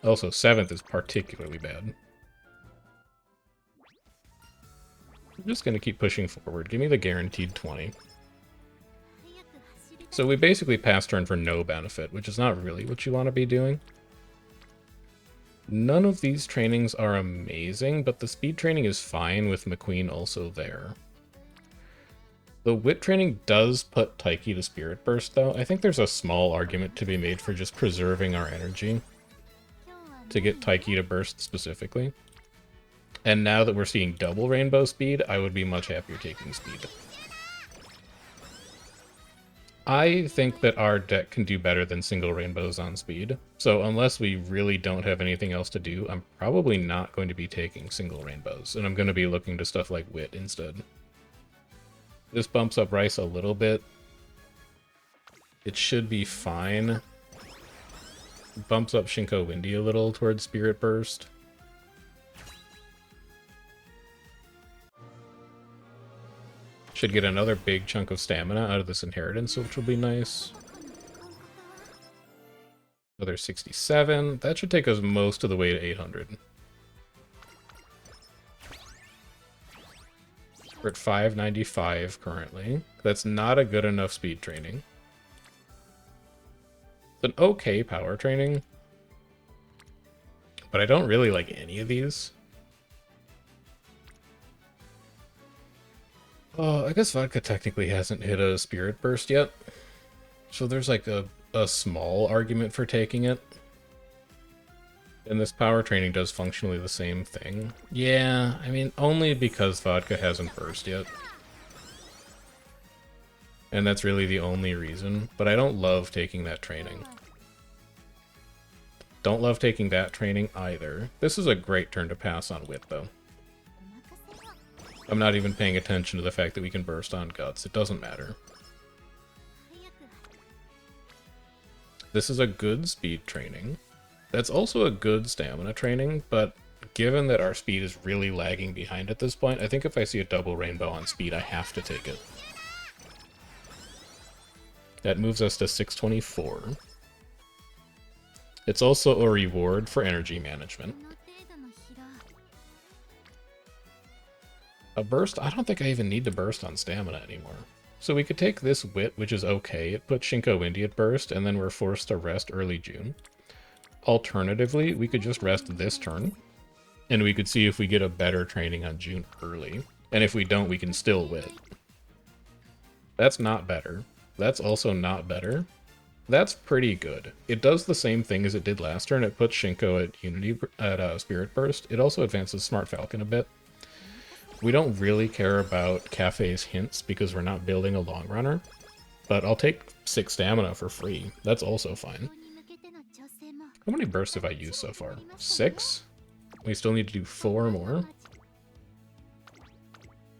Also, 7th is particularly bad. I'm just going to keep pushing forward. Give me the guaranteed 20. So we basically pass turn for no benefit, which is not really what you want to be doing. None of these trainings are amazing, but the speed training is fine with McQueen also there. The wit training does put Taiki to Spirit Burst, though. I think there's a small argument to be made for just preserving our energy to get Taiki to burst specifically. And now that we're seeing double rainbow speed, I would be much happier taking speed. I think that our deck can do better than single rainbows on speed. So unless we really don't have anything else to do, I'm probably not going to be taking single rainbows. And I'm going to be looking to stuff like wit instead. This bumps up Rice a little bit. It should be fine. Bumps up Shinko Windy a little towards Spirit Burst. Should get another big chunk of stamina out of this inheritance, which will be nice. Another 67. That should take us most of the way to 800. We're at 595 currently. That's not a good enough speed training. It's an okay power training, but I don't really like any of these. Oh, I guess Vodka technically hasn't hit a Spirit Burst yet. So there's like a small argument for taking it. And this power training does functionally the same thing. Yeah, I mean, only because Vodka hasn't burst yet. And that's really the only reason. But I don't love taking that training. Don't love taking that training either. This is a great turn to pass on Wit, though. I'm not even paying attention to the fact that we can burst on Guts. It doesn't matter. This is a good speed training. That's also a good stamina training, but given that our speed is really lagging behind at this point, I think if I see a double rainbow on speed, I have to take it. That moves us to 624. It's also a reward for energy management. A burst? I don't think I even need to burst on stamina anymore. So we could take this Wit, which is okay. It puts Shinko Windy at burst, and then we're forced to rest early June. Alternatively, we could just rest this turn, and we could see if we get a better training on June early. And if we don't, we can still Wit. That's not better. That's also not better. That's pretty good. It does the same thing as it did last turn. It puts Shinko at Spirit Burst. It also advances Smart Falcon a bit. We don't really care about Cafe's hints because we're not building a long runner, but I'll take 6 stamina for free. That's also fine. How many bursts have I used so far? 6? We still need to do 4 more.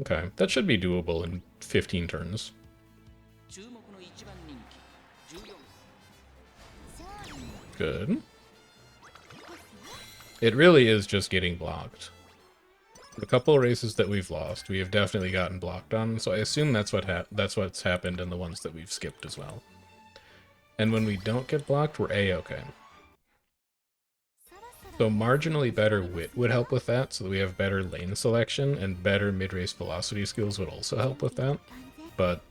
Okay, that should be doable in 15 turns. Good. It really is just getting blocked. The couple of races that we've lost, we have definitely gotten blocked on, so I assume that's what's happened in the ones that we've skipped as well. And when we don't get blocked, we're A-okay. So marginally better wit would help with that, so that we have better lane selection, and better mid-race velocity skills would also help with that. But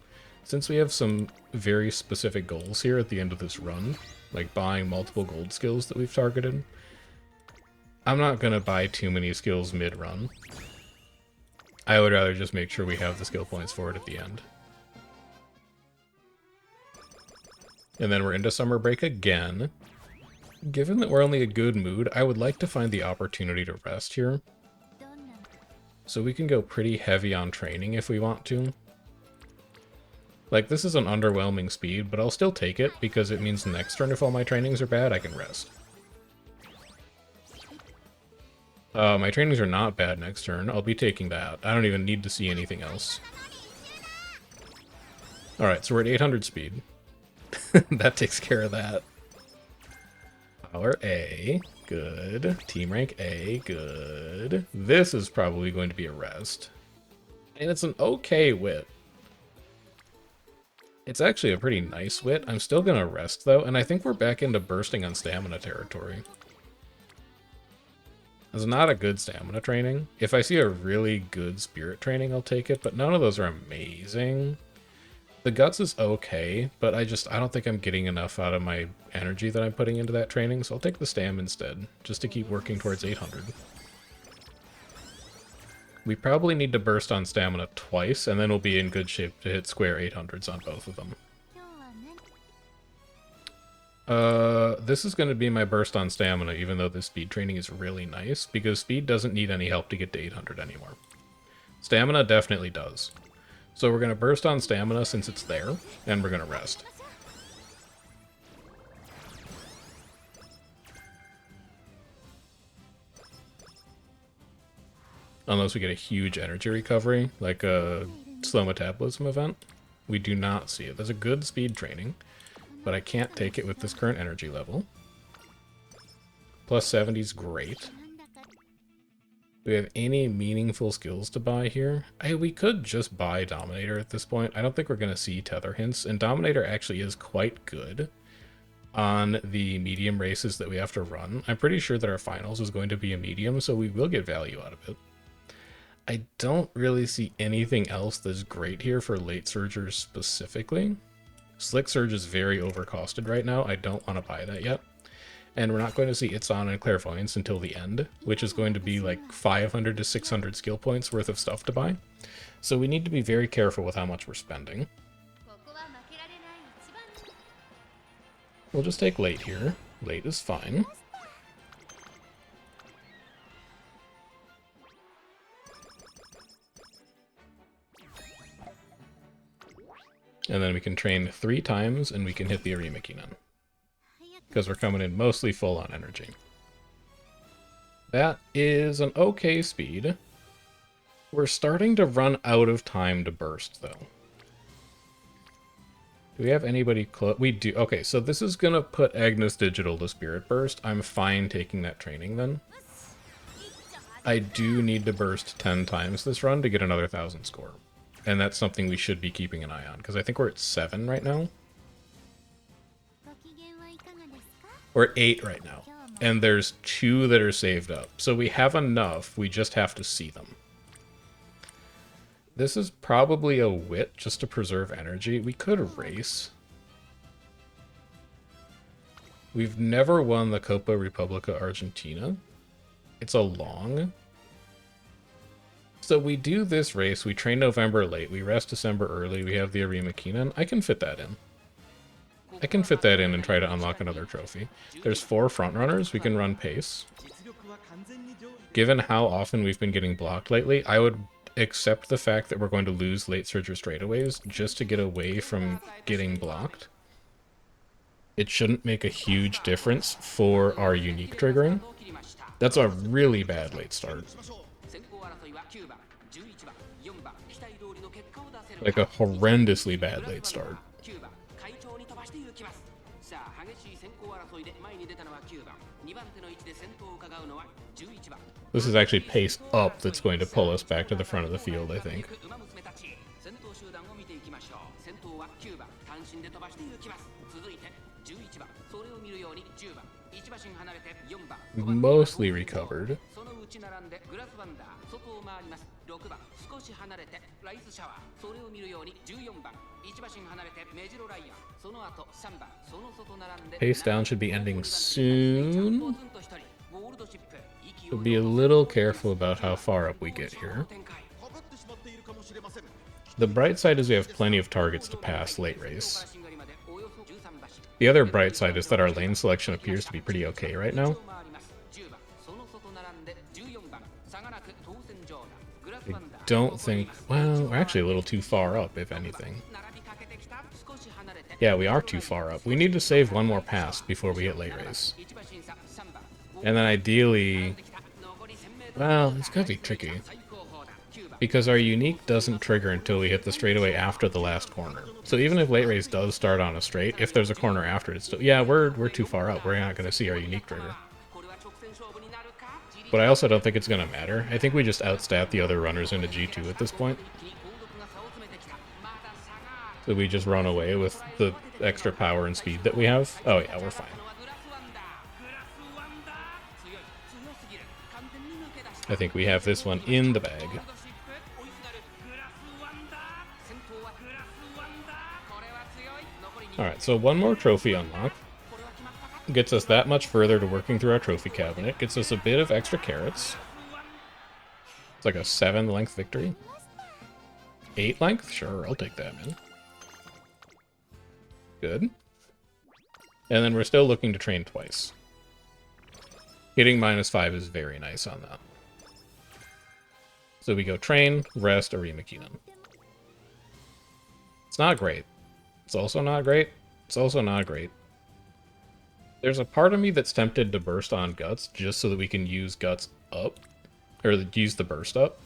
since we have some very specific goals here at the end of this run, like buying multiple gold skills that we've targeted, I'm not going to buy too many skills mid-run. I would rather just make sure we have the skill points for it at the end. And then we're into summer break again. Given that we're only a good mood, I would like to find the opportunity to rest here. So we can go pretty heavy on training if we want to. Like, this is an underwhelming speed, but I'll still take it, because it means next turn if all my trainings are bad, I can rest. My trainings are not bad next turn. I'll be taking that. I don't even need to see anything else. Alright, so we're at 800 speed. That takes care of that. Power A, good. Team rank A, good. This is probably going to be a rest. And it's an okay wit. It's actually a pretty nice wit. I'm still going to rest, though, and I think we're back into bursting on stamina territory. It's not a good stamina training. If I see a really good spirit training, I'll take it, but none of those are amazing. The guts is okay, but I don't think I'm getting enough out of my energy that I'm putting into that training, so I'll take the stam instead, just to keep working towards 800. We probably need to burst on stamina twice, and then we'll be in good shape to hit square 800s on both of them. This is going to be my burst on stamina, even though this speed training is really nice, because speed doesn't need any help to get to 800 anymore. Stamina definitely does. So we're going to burst on stamina since it's there, and we're going to rest. Unless we get a huge energy recovery, like a slow metabolism event. We do not see it. There's a good speed training, but I can't take it with this current energy level. Plus 70 is great. Do we have any meaningful skills to buy here? We could just buy Dominator at this point. I don't think we're going to see Tether hints, and Dominator actually is quite good on the medium races that we have to run. I'm pretty sure that our finals is going to be a medium, so we will get value out of it. I don't really see anything else that's great here for late surgers specifically. Slick Surge is very overcosted right now. I don't want to buy that yet. And we're not going to see Itzon and Clairvoyance until the end, which is going to be like 500 to 600 skill points worth of stuff to buy. So we need to be very careful with how much we're spending. We'll just take late here. Late is fine. And then we can train 3 times and we can hit the Arimakinan, because we're coming in mostly full on energy. That is an okay speed. We're starting to run out of time to burst, though. Do we have anybody close? We do. Okay, so this is going to put Agnes Digital to Spirit Burst. I'm fine taking that training then. I do need to burst 10 times this run to get another 1,000 score. And that's something we should be keeping an eye on, because I think we're at 7 right now. We're at 8 right now. And there's 2 that are saved up. So we have enough, we just have to see them. This is probably a wit just to preserve energy. We could race. We've never won the Copa Republica Argentina. It's a long. So we do this race, we train November late, we rest December early, we have the Arimakinan. I can fit that in. I can fit that in and try to unlock another trophy. There's 4 frontrunners, we can run pace. Given how often we've been getting blocked lately, I would accept the fact that we're going to lose late surger straightaways just to get away from getting blocked. It shouldn't make a huge difference for our unique triggering. That's a really bad late start. Like a horrendously bad late start. This is actually pace up that's going to pull us back to the front of the field, I think. Mostly recovered. Pace down should be ending soon. So be a little careful about how far up we get here. The bright side is we have plenty of targets to pass late race. The other bright side is that our lane selection appears to be pretty okay right now. I don't think... Well, we're actually a little too far up, if anything. Yeah, we are too far up. We need to save one more pass before we hit late race. And then ideally... Well, it's gonna be tricky. Because our unique doesn't trigger until we hit the straightaway after the last corner. So even if late race does start on a straight, if there's a corner after it, it's still... Yeah, we're too far up. We're not going to see our unique trigger. But I also don't think it's going to matter. I think we just outstat the other runners into G2 at this point. So we just run away with the extra power and speed that we have. Oh yeah, we're fine. I think we have this one in the bag. Alright, so one more trophy unlock. Gets us that much further to working through our trophy cabinet. Gets us a bit of extra carrots. It's like a 7 length victory. 8 length? Sure, I'll take that, man. Good. And then we're still looking to train twice. Hitting -5 is very nice on that. So we go train, rest, Arima Keenan. It's not great. It's also not great. It's also not great. There's a part of me that's tempted to burst on Guts just so that we can use Guts up. Or use the burst up.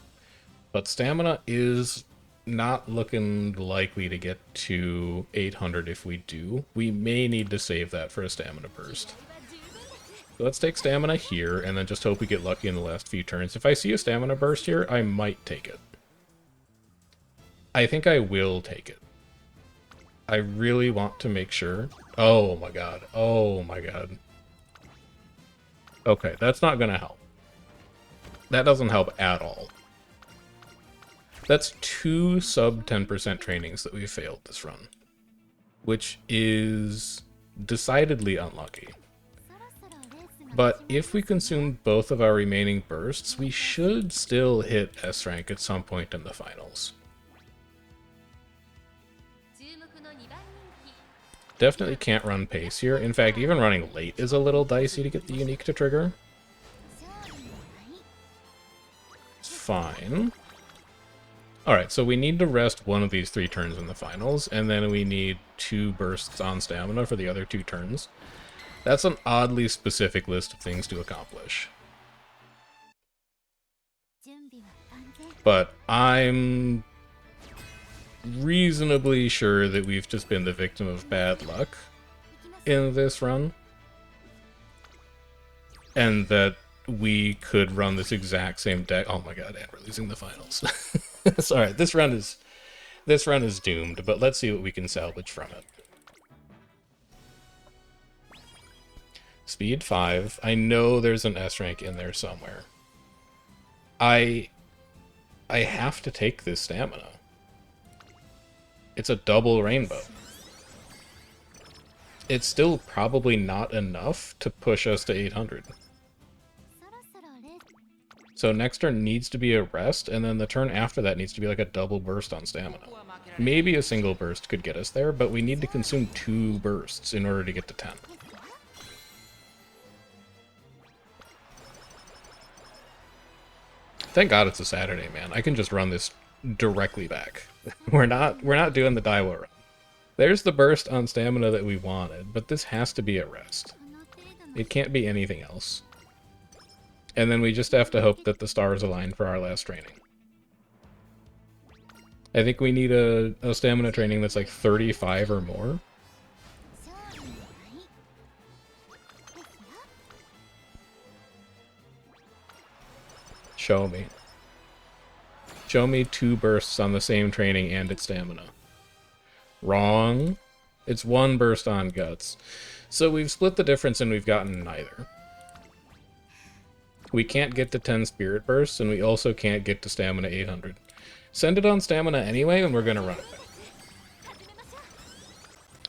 But stamina is not looking likely to get to 800 if we do. We may need to save that for a stamina burst. So let's take stamina here, and then just hope we get lucky in the last few turns. If I see a stamina burst here, I might take it. I think I will take it. I really want to make sure. Oh my god. Oh my god. Okay, that's not gonna help. That doesn't help at all. That's 2 sub 10% trainings that we failed this run. Which is decidedly unlucky. But if we consume both of our remaining bursts, we should still hit S rank at some point in the finals. Definitely can't run pace here. In fact, even running late is a little dicey to get the unique to trigger. It's fine. Alright, so we need to rest one of these 3 turns in the finals, and then we need 2 bursts on stamina for the other 2 turns. That's an oddly specific list of things to accomplish. But I'm reasonably sure that we've just been the victim of bad luck in this run. And that we could run this exact same deck. Oh my god, and we're losing the finals. It's alright, this run is doomed, but let's see what we can salvage from it. Speed 5. I know there's an S rank in there somewhere. I have to take this stamina. It's a double rainbow. It's still probably not enough to push us to 800. So next turn needs to be a rest, and then the turn after that needs to be like a double burst on stamina. Maybe a single burst could get us there, but we need to consume 2 bursts in order to get to 10. Thank God it's a Saturday, man. I can just run this directly back. We're not doing the Daiwa run. There's the burst on stamina that we wanted, but this has to be a rest. It can't be anything else. And then we just have to hope that the stars align for our last training. I think we need a stamina training that's like 35 or more. Show me. Show me 2 bursts on the same training and its stamina. Wrong. It's one burst on guts. So we've split the difference and we've gotten neither. We can't get to 10 spirit bursts, and we also can't get to stamina 800. Send it on stamina anyway, and we're going to run it back.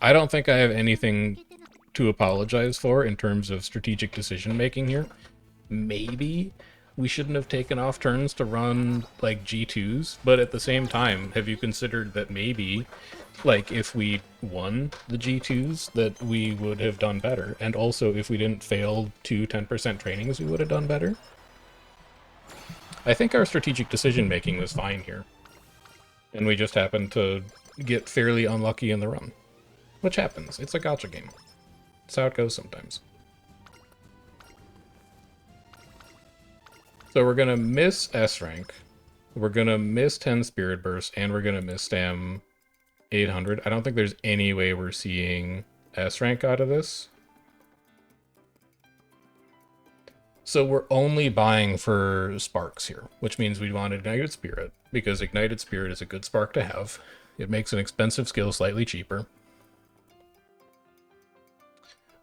I don't think I have anything to apologize for in terms of strategic decision making here. Maybe we shouldn't have taken off turns to run like G2s, but at the same time, have you considered that maybe like if we won the G2s that we would have done better, and also if we didn't fail 10% trainings we would have done better? I think our strategic decision making was fine here, and we just happened to get fairly unlucky in the run. Which happens. It's a gacha game. That's how it goes sometimes. So we're going to miss S rank. We're going to miss 10 Spirit Burst, and we're going to miss Stam 800. I don't think there's any way we're seeing S rank out of this. So we're only buying for sparks here, which means we want Ignited Spirit, because Ignited Spirit is a good spark to have. It makes an expensive skill slightly cheaper.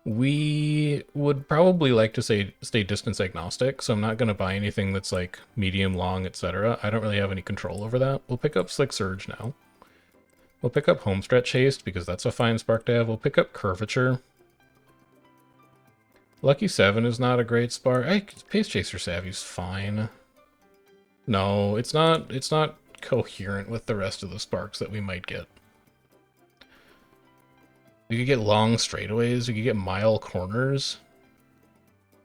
We would probably like to stay distance agnostic, so I'm not going to buy anything that's like medium, long, etc. I don't really have any control over that. We'll pick up Slick Surge now. We'll pick up Homestretch Haste, because that's a fine spark to have. We'll pick up Curvature. Lucky 7 is not a great spark. Pace Chaser Savvy's fine. No, it's not coherent with the rest of the sparks that we might get. We could get long straightaways, we could get mile corners.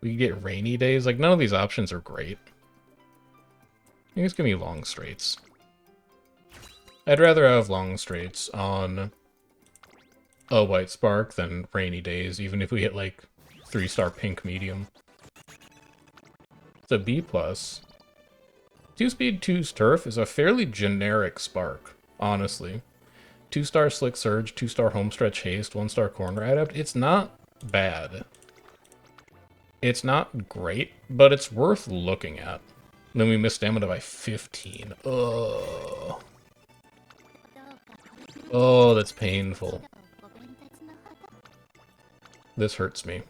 We could get rainy days. Like, none of these options are great. I think it's gonna be long straights. I'd rather have long straights on a white spark than rainy days, even if we hit like 3-star pink medium. It's a B+. 2-speed 2's Turf is a fairly generic spark, honestly. 2-star Slick Surge, 2-star Homestretch Haste, 1-star Corner Adept. It's not bad. It's not great, but it's worth looking at. And then we missed stamina by 15. Oh. Oh, that's painful. This hurts me.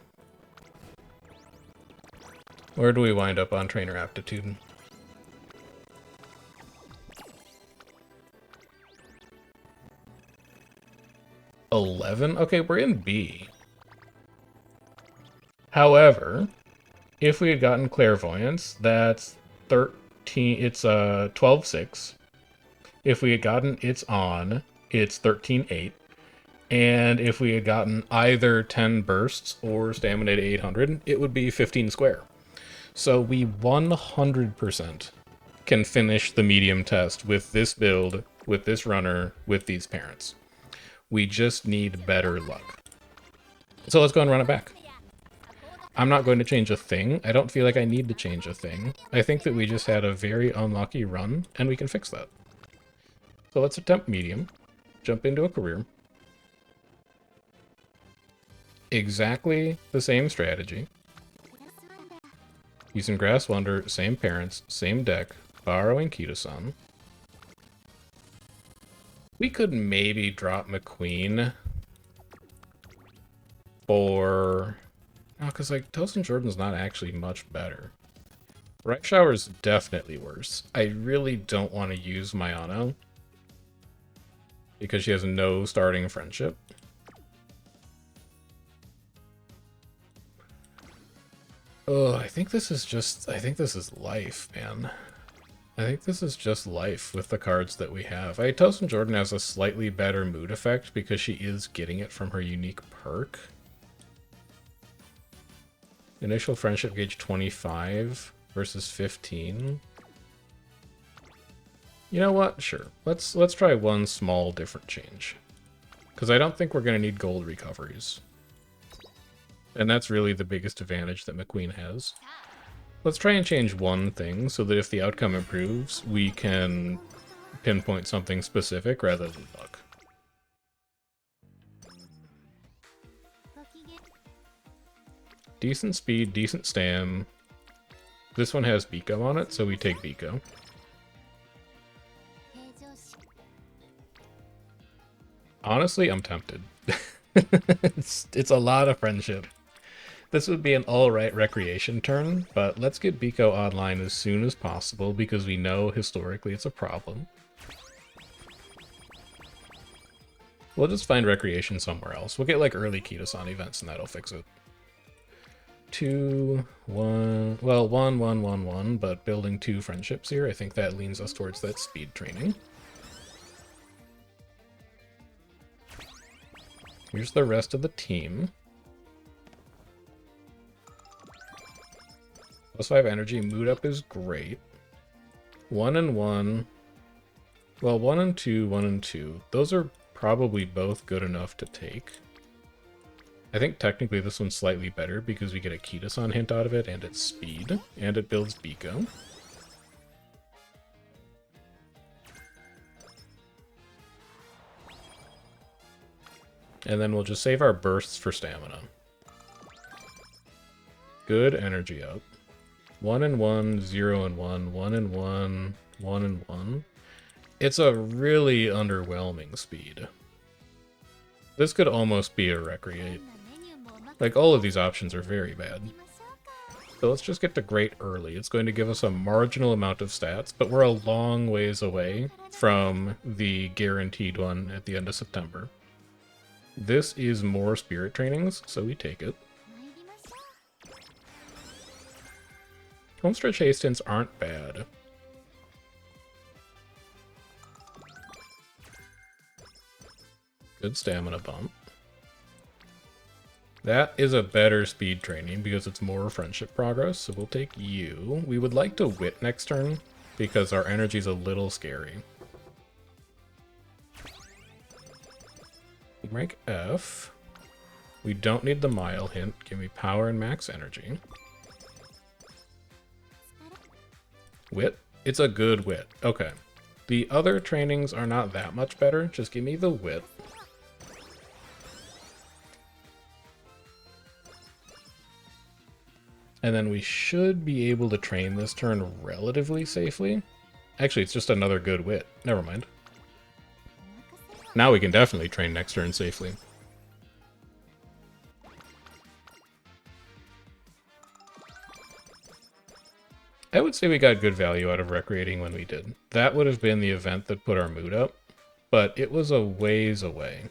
Where do we wind up on Trainer Aptitude? 11? Okay, we're in B. However, if we had gotten Clairvoyance, that's 13, it's 12-6. If we had gotten It's On, it's 13-8. And if we had gotten either 10 bursts or stamina to 800, it would be 15 square. So we 100% can finish the medium test with this build, with this runner, with these parents. We just need better luck. So let's go and run it back. I'm not going to change a thing. I don't feel like I need to change a thing. I think that we just had a very unlucky run, and we can fix that. So let's attempt medium. Jump into a career. Exactly the same strategy. Using Grass Wonder, same parents, same deck, borrowing Kito-san. We could maybe drop McQueen for... Oh, because, like, Toast and Jordan's not actually much better. Right Shower's definitely worse. I really don't want to use Mayano because she has no starting friendship. Oh, I think this is life, man. I think this is just life with the cards that we have. Toast and Jordan has a slightly better mood effect because she is getting it from her unique perk. Initial friendship gauge 25 versus 15. You know what? Sure. Let's try one small different change. Because I don't think we're going to need gold recoveries. And that's really the biggest advantage that McQueen has. Let's try and change one thing so that if the outcome improves, we can pinpoint something specific rather than luck. Decent speed, decent stam. This one has Biko on it, so we take Biko. Honestly, I'm tempted. It's a lot of friendship. This would be an alright recreation turn, but let's get Biko online as soon as possible because we know historically it's a problem. We'll just find recreation somewhere else. We'll get like early Kitasan events and that'll fix it. 2, 1, well, 1, 1, 1, 1, but building 2 friendships here, I think that leans us towards that speed training. Here's the rest of the team. +5 energy, mood up is great. 1 and 1. Well, 1 and 2, 1 and 2. Those are probably both good enough to take. I think technically this one's slightly better because we get a Kitasan hint out of it, and it's speed, and it builds Biko. And then we'll just save our bursts for stamina. Good energy up. 1 and 1, 0 and 1, 1 and 1, 1 and 1. It's a really underwhelming speed. This could almost be a recreate. Like, all of these options are very bad. So let's just get to great early. It's going to give us a marginal amount of stats, but we're a long ways away from the guaranteed one at the end of September. This is more spirit trainings, so we take it. Homestretch haste hints aren't bad. Good stamina bump. That is a better speed training because it's more friendship progress, so we'll take you. We would like to wit next turn because our energy's a little scary. Rank F. We don't need the mile hint. Give me power and max energy. Wit? It's a good wit. Okay. The other trainings are not that much better. Just give me the wit. And then we should be able to train this turn relatively safely. Actually, it's just another good wit. Never mind. Now we can definitely train next turn safely. I would say we got good value out of recreating when we did. That would have been the event that put our mood up, but it was a ways away.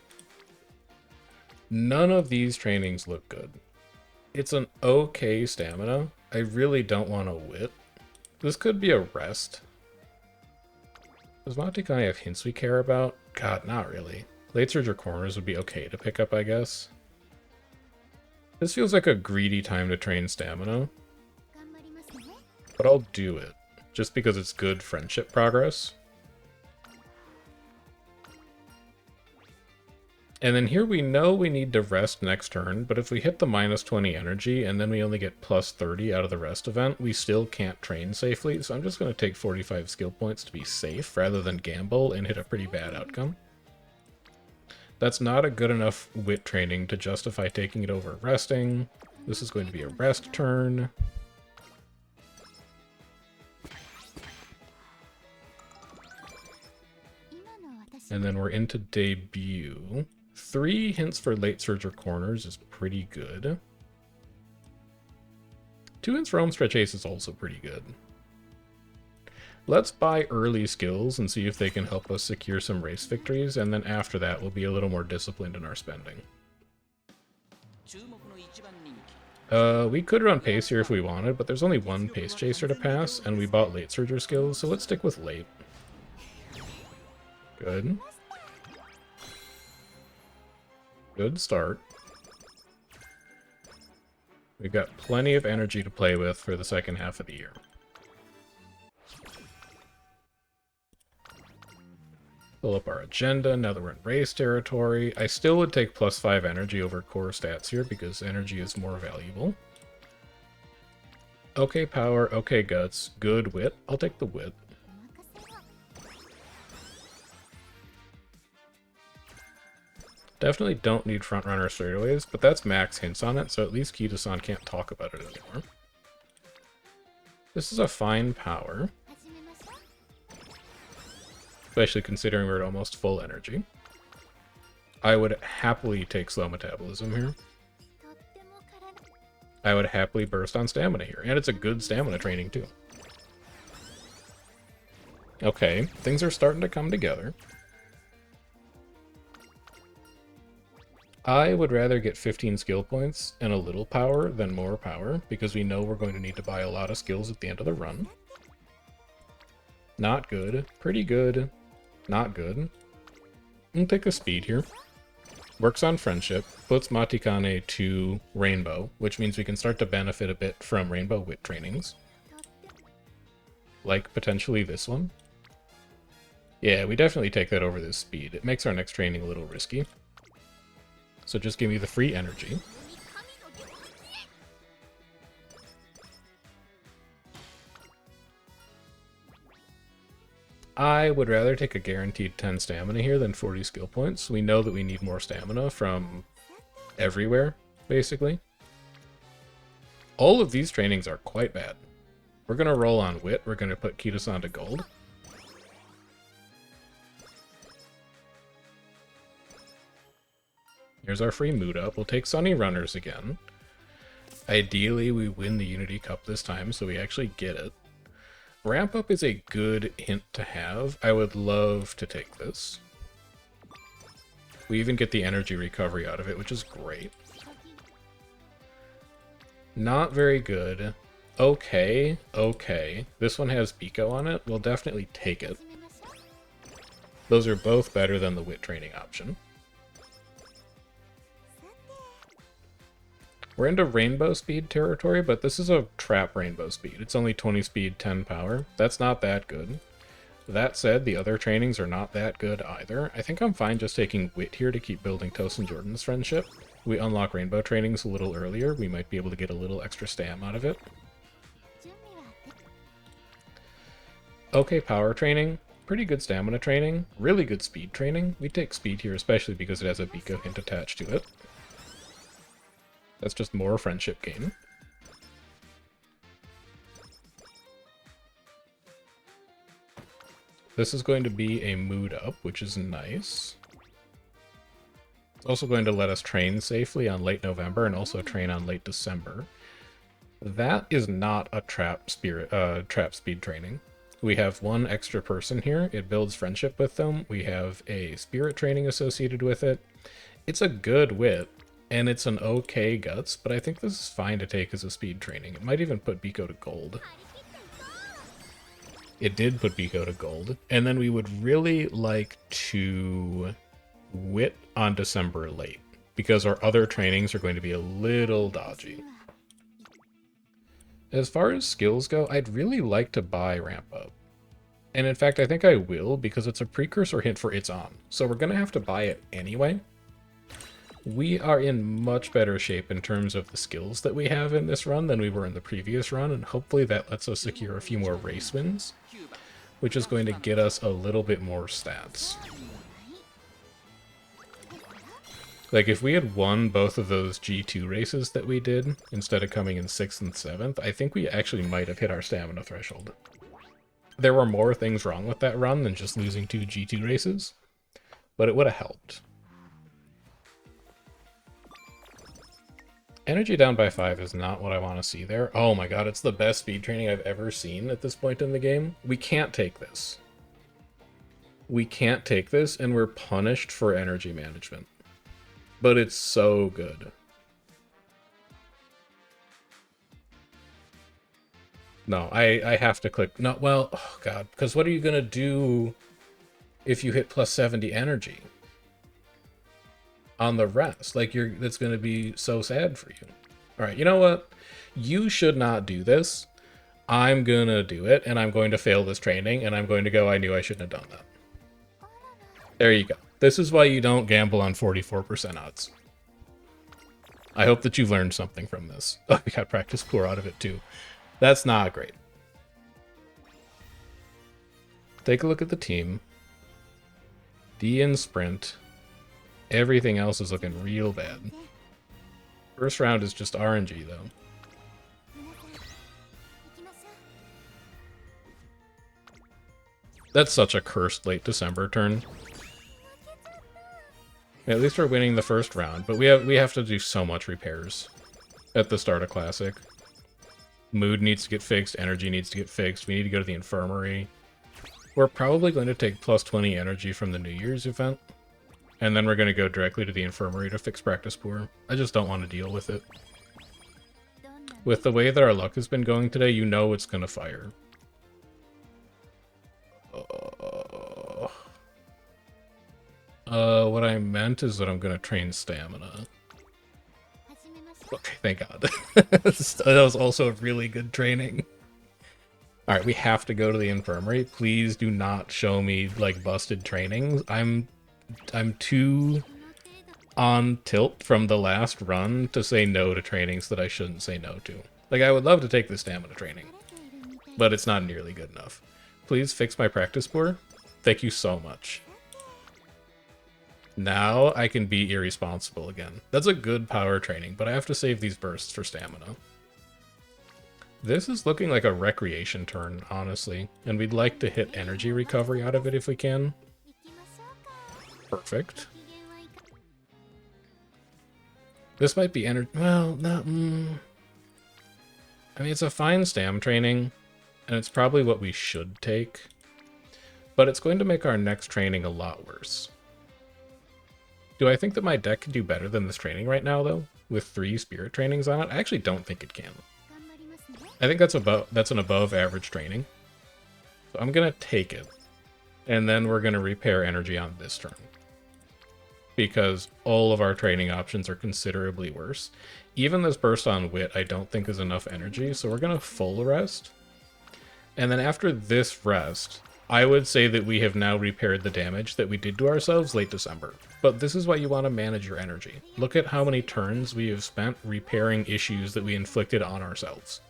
None of these trainings look good. It's an okay stamina. I really don't want a wit. This could be a rest. Does Monte-Kai have hints we care about? God, not really. Late surge or corners would be okay to pick up, I guess. This feels like a greedy time to train stamina. But I'll do it, just because it's good friendship progress. And then here we know we need to rest next turn, but if we hit the -20 energy and then we only get +30 out of the rest event, we still can't train safely, so I'm just going to take 45 skill points to be safe rather than gamble and hit a pretty bad outcome. That's not a good enough wit training to justify taking it over resting. This is going to be a rest turn. And then we're into debut. 3 hints for late surge or corners is pretty good. 2 hints for homestretch ace is also pretty good. Let's buy early skills and see if they can help us secure some race victories, and then after that we'll be a little more disciplined in our spending. We could run pace here if we wanted, but there's only one pace chaser to pass, and we bought late surger skills, so let's stick with late. Good. Good start. We've got plenty of energy to play with for the second half of the year. Fill up our agenda now that we're in race territory. I still would take +5 energy over core stats here because energy is more valuable. Okay power, okay guts, good wit. I'll take the wit. Definitely don't need frontrunner straightaways, but that's max hints on it, so at least Kita-san can't talk about it anymore. This is a fine power. Especially considering we're at almost full energy. I would happily take slow metabolism here. I would happily burst on stamina here. And it's a good stamina training, too. Okay, things are starting to come together. I would rather get 15 skill points and a little power than more power, because we know we're going to need to buy a lot of skills at the end of the run. Not good. Pretty good. Not good. I'll take a speed here. Works on friendship. Puts Matikane to Rainbow, which means we can start to benefit a bit from Rainbow Wit trainings. Like potentially this one. Yeah, we definitely take that over this speed. It makes our next training a little risky. So just give me the free energy. I would rather take a guaranteed 10 stamina here than 40 skill points. We know that we need more stamina from everywhere, basically. All of these trainings are quite bad. We're going to roll on Wit. We're going to put Kitasan to gold. Here's our free mood up. We'll take Sunny Runners again. Ideally, we win the Unity Cup this time, so we actually get it. Ramp up is a good hint to have. I would love to take this. We even get the energy recovery out of it, which is great. Not very good. Okay, okay. This one has Biko on it. We'll definitely take it. Those are both better than the Wit training option. We're into rainbow speed territory, but this is a trap rainbow speed. It's only 20 speed, 10 power. That's not that good. That said, the other trainings are not that good either. I think I'm fine just taking Wit here to keep building Toast and Jordan's friendship. We unlock rainbow trainings a little earlier. We might be able to get a little extra stam out of it. Okay, power training. Pretty good stamina training. Really good speed training. We take speed here, especially because it has a Biko hint attached to it. That's just more friendship gain. This is going to be a mood up, which is nice. It's also going to let us train safely on late November and also train on late December. That is not a trap speed training. We have one extra person here. It builds friendship with them. We have a spirit training associated with it. It's a good Wit. And it's an okay Guts, but I think this is fine to take as a speed training. It might even put Biko to gold. It did put Biko to gold. And then we would really like to Wit on December late, because our other trainings are going to be a little dodgy. As far as skills go, I'd really like to buy Ramp Up. And in fact, I think I will, because it's a precursor hint for It's On. So we're going to have to buy it anyway. We are in much better shape in terms of the skills that we have in this run than we were in the previous run, and hopefully that lets us secure a few more race wins, which is going to get us a little bit more stats. Like, if we had won both of those G2 races that we did, instead of coming in 6th and 7th, I think we actually might have hit our stamina threshold. There were more things wrong with that run than just losing 2 G2 races, but it would have helped. Energy down by 5 is not what I want to see there. Oh my god, it's the best speed training I've ever seen at this point in the game. We can't take this. We can't take this, and we're punished for energy management. But it's so good. No, I have to click. No, well, oh god, because what are you going to do if you hit plus 70 energy on the rest? Like, that's going to be so sad for you. All right, you know what? You should not do this. I'm going to do it, and I'm going to fail this training, and I'm going to go, I knew I shouldn't have done that. There you go. This is why you don't gamble on 44% odds. I hope that you've learned something from this. Oh, we got practice pour out of it too. That's not great. Take a look at the team. D in sprint. Everything else is looking real bad. First round is just RNG though. That's such a cursed late December turn. At least we're winning the first round, but we have to do so much repairs at the start of Classic. Mood needs to get fixed, energy needs to get fixed, we need to go to the infirmary. We're probably going to take plus 20 energy from the New Year's event, and then we're going to go directly to the infirmary to fix Practice Poor. I just don't want to deal with it. With the way that our luck has been going today, you know it's going to fire. What I meant is that I'm going to train stamina. Okay, thank God. That was also a really good training. Alright, we have to go to the infirmary. Please do not show me, like, busted trainings. I'm too on tilt from the last run to say no to trainings that I shouldn't say no to. Like, I would love to take the stamina training, but it's not nearly good enough. Please fix my practice board. Thank you so much. Now I can be irresponsible again. That's a good power training, but I have to save these bursts for stamina. This is looking like a recreation turn, honestly, and we'd like to hit energy recovery out of it if we can. Perfect. This might be energy. Well, not. I mean, it's a fine stam training, and it's probably what we should take, but it's going to make our next training a lot worse. Do I think that my deck can do better than this training right now, though, with 3 spirit trainings on it? I actually don't think it can. I think that's an above average training. So I'm gonna take it, and then we're gonna repair energy on this turn, because all of our training options are considerably worse. Even this burst on wit I don't think is enough energy, so we're gonna full rest. And then after this rest, I would say that we have now repaired the damage that we did to ourselves late December. But this is why you want to manage your energy. Look at how many turns we have spent repairing issues that we inflicted on ourselves.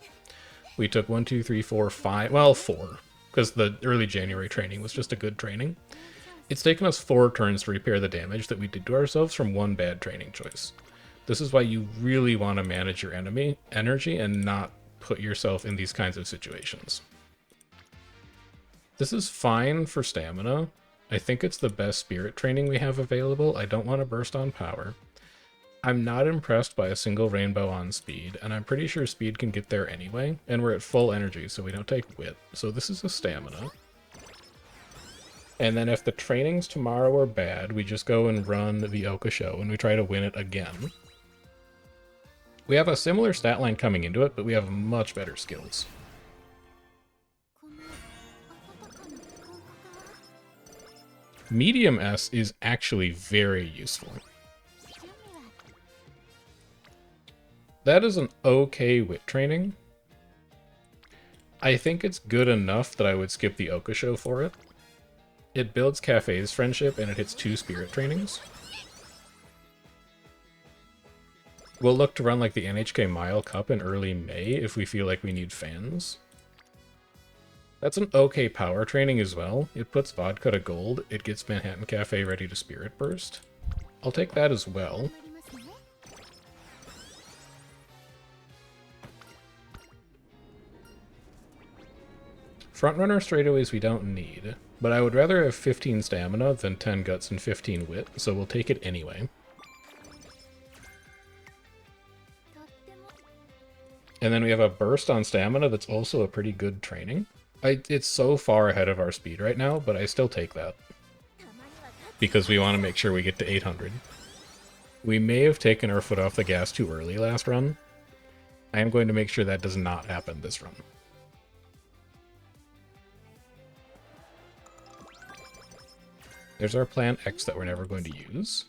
We took 1, 2, 3, 4, 5, well, 4, because the early January training was just a good training. It's taken us 4 turns to repair the damage that we did to ourselves from 1 bad training choice. This is why you really want to manage your energy and not put yourself in these kinds of situations. This is fine for stamina. I think it's the best spirit training we have available. I don't want to burst on power. I'm not impressed by a single rainbow on speed, and I'm pretty sure speed can get there anyway, and we're at full energy, so we don't take wit. So this is a stamina. And then if the trainings tomorrow are bad, we just go and run the Oka show, and we try to win it again. We have a similar stat line coming into it, but we have much better skills. Medium S is actually very useful. That is an okay wit training. I think it's good enough that I would skip the Oka show for it. It builds Cafe's friendship and it hits 2 spirit trainings. We'll look to run like the NHK Mile Cup in early May if we feel like we need fans. That's an okay power training as well. It puts vodka to gold. It gets Manhattan Cafe ready to Spirit Burst. I'll take that as well. Frontrunner straightaways we don't need, but I would rather have 15 stamina than 10 guts and 15 wit, so we'll take it anyway. And then we have a burst on stamina that's also a pretty good training. It's so far ahead of our speed right now, but I still take that. Because we want to make sure we get to 800. We may have taken our foot off the gas too early last run. I am going to make sure that does not happen this run. There's our plan X that we're never going to use.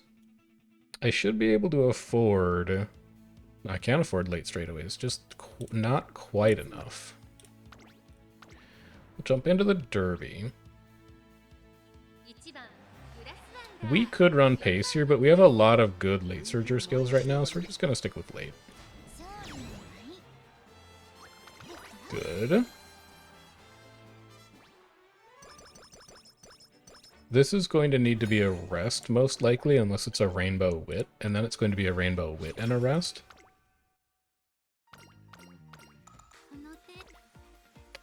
I should be able to afford... I can't afford late straightaways, just not quite enough. We'll jump into the Derby. We could run pace here, but we have a lot of good late surger skills right now, so we're just going to stick with late. Good. This is going to need to be a rest, most likely, unless it's a rainbow wit, and then it's going to be a rainbow wit and a rest.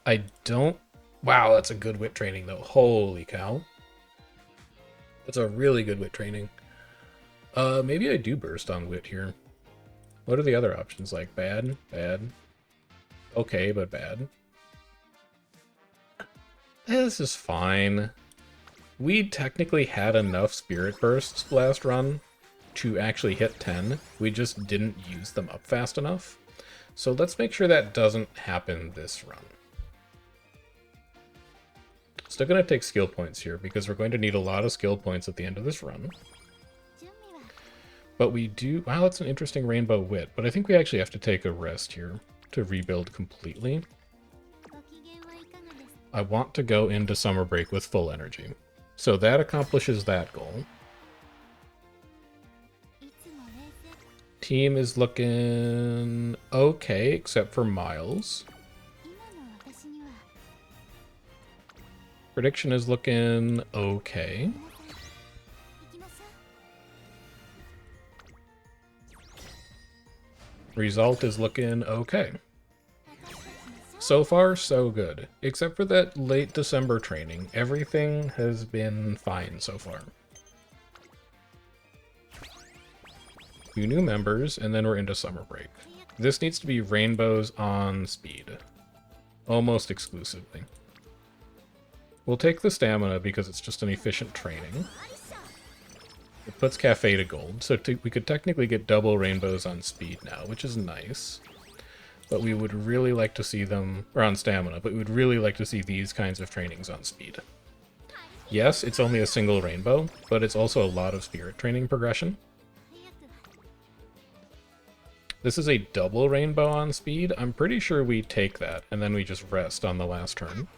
I don't... Wow, that's a good wit training, though. Holy cow. That's a really good wit training. Maybe I do burst on wit here. What are the other options like? Bad, bad, okay, but bad. This is fine. We technically had enough spirit bursts last run to actually hit 10. We just didn't use them up fast enough. So let's make sure that doesn't happen this run. Still going to take skill points here because we're going to need a lot of skill points at the end of this run. But we do... Wow, that's an interesting rainbow wit. But I think we actually have to take a rest here to rebuild completely. I want to go into summer break with full energy. So that accomplishes that goal. Team is looking okay, except for Miles. Prediction is looking okay. Result is looking okay. So far, so good. Except for that late December training, everything has been fine so far. 2 new members, and then we're into summer break. This needs to be rainbows on speed. Almost exclusively. We'll take the stamina because it's just an efficient training. It puts Cafe to gold, so we could technically get double rainbows on speed now, which is nice. But we would really like to see them, or on stamina, but we would really like to see these kinds of trainings on speed. Yes, it's only a single rainbow, but it's also a lot of spirit training progression. This is a double rainbow on speed. I'm pretty sure we take that, and then we just rest on the last turn.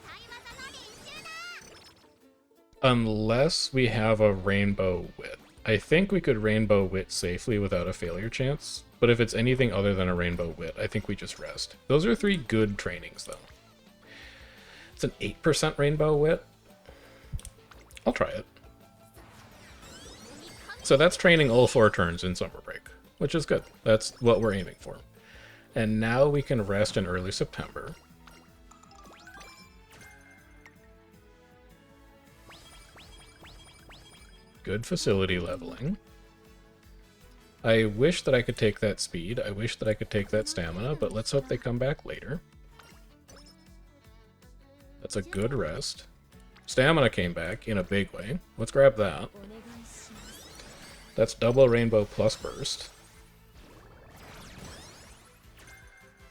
Unless we have a rainbow wit. I think we could rainbow wit safely without a failure chance, but if it's anything other than a rainbow wit, I think we just rest. Those are 3 good trainings, though. It's an 8% rainbow wit. I'll try it. So that's training all 4 turns in summer break, which is good. That's what we're aiming for. And now we can rest in early September. Good facility leveling. I wish that I could take that speed. I wish that I could take that stamina, but let's hope they come back later. That's a good rest. Stamina came back in a big way. Let's grab that. That's double rainbow plus burst.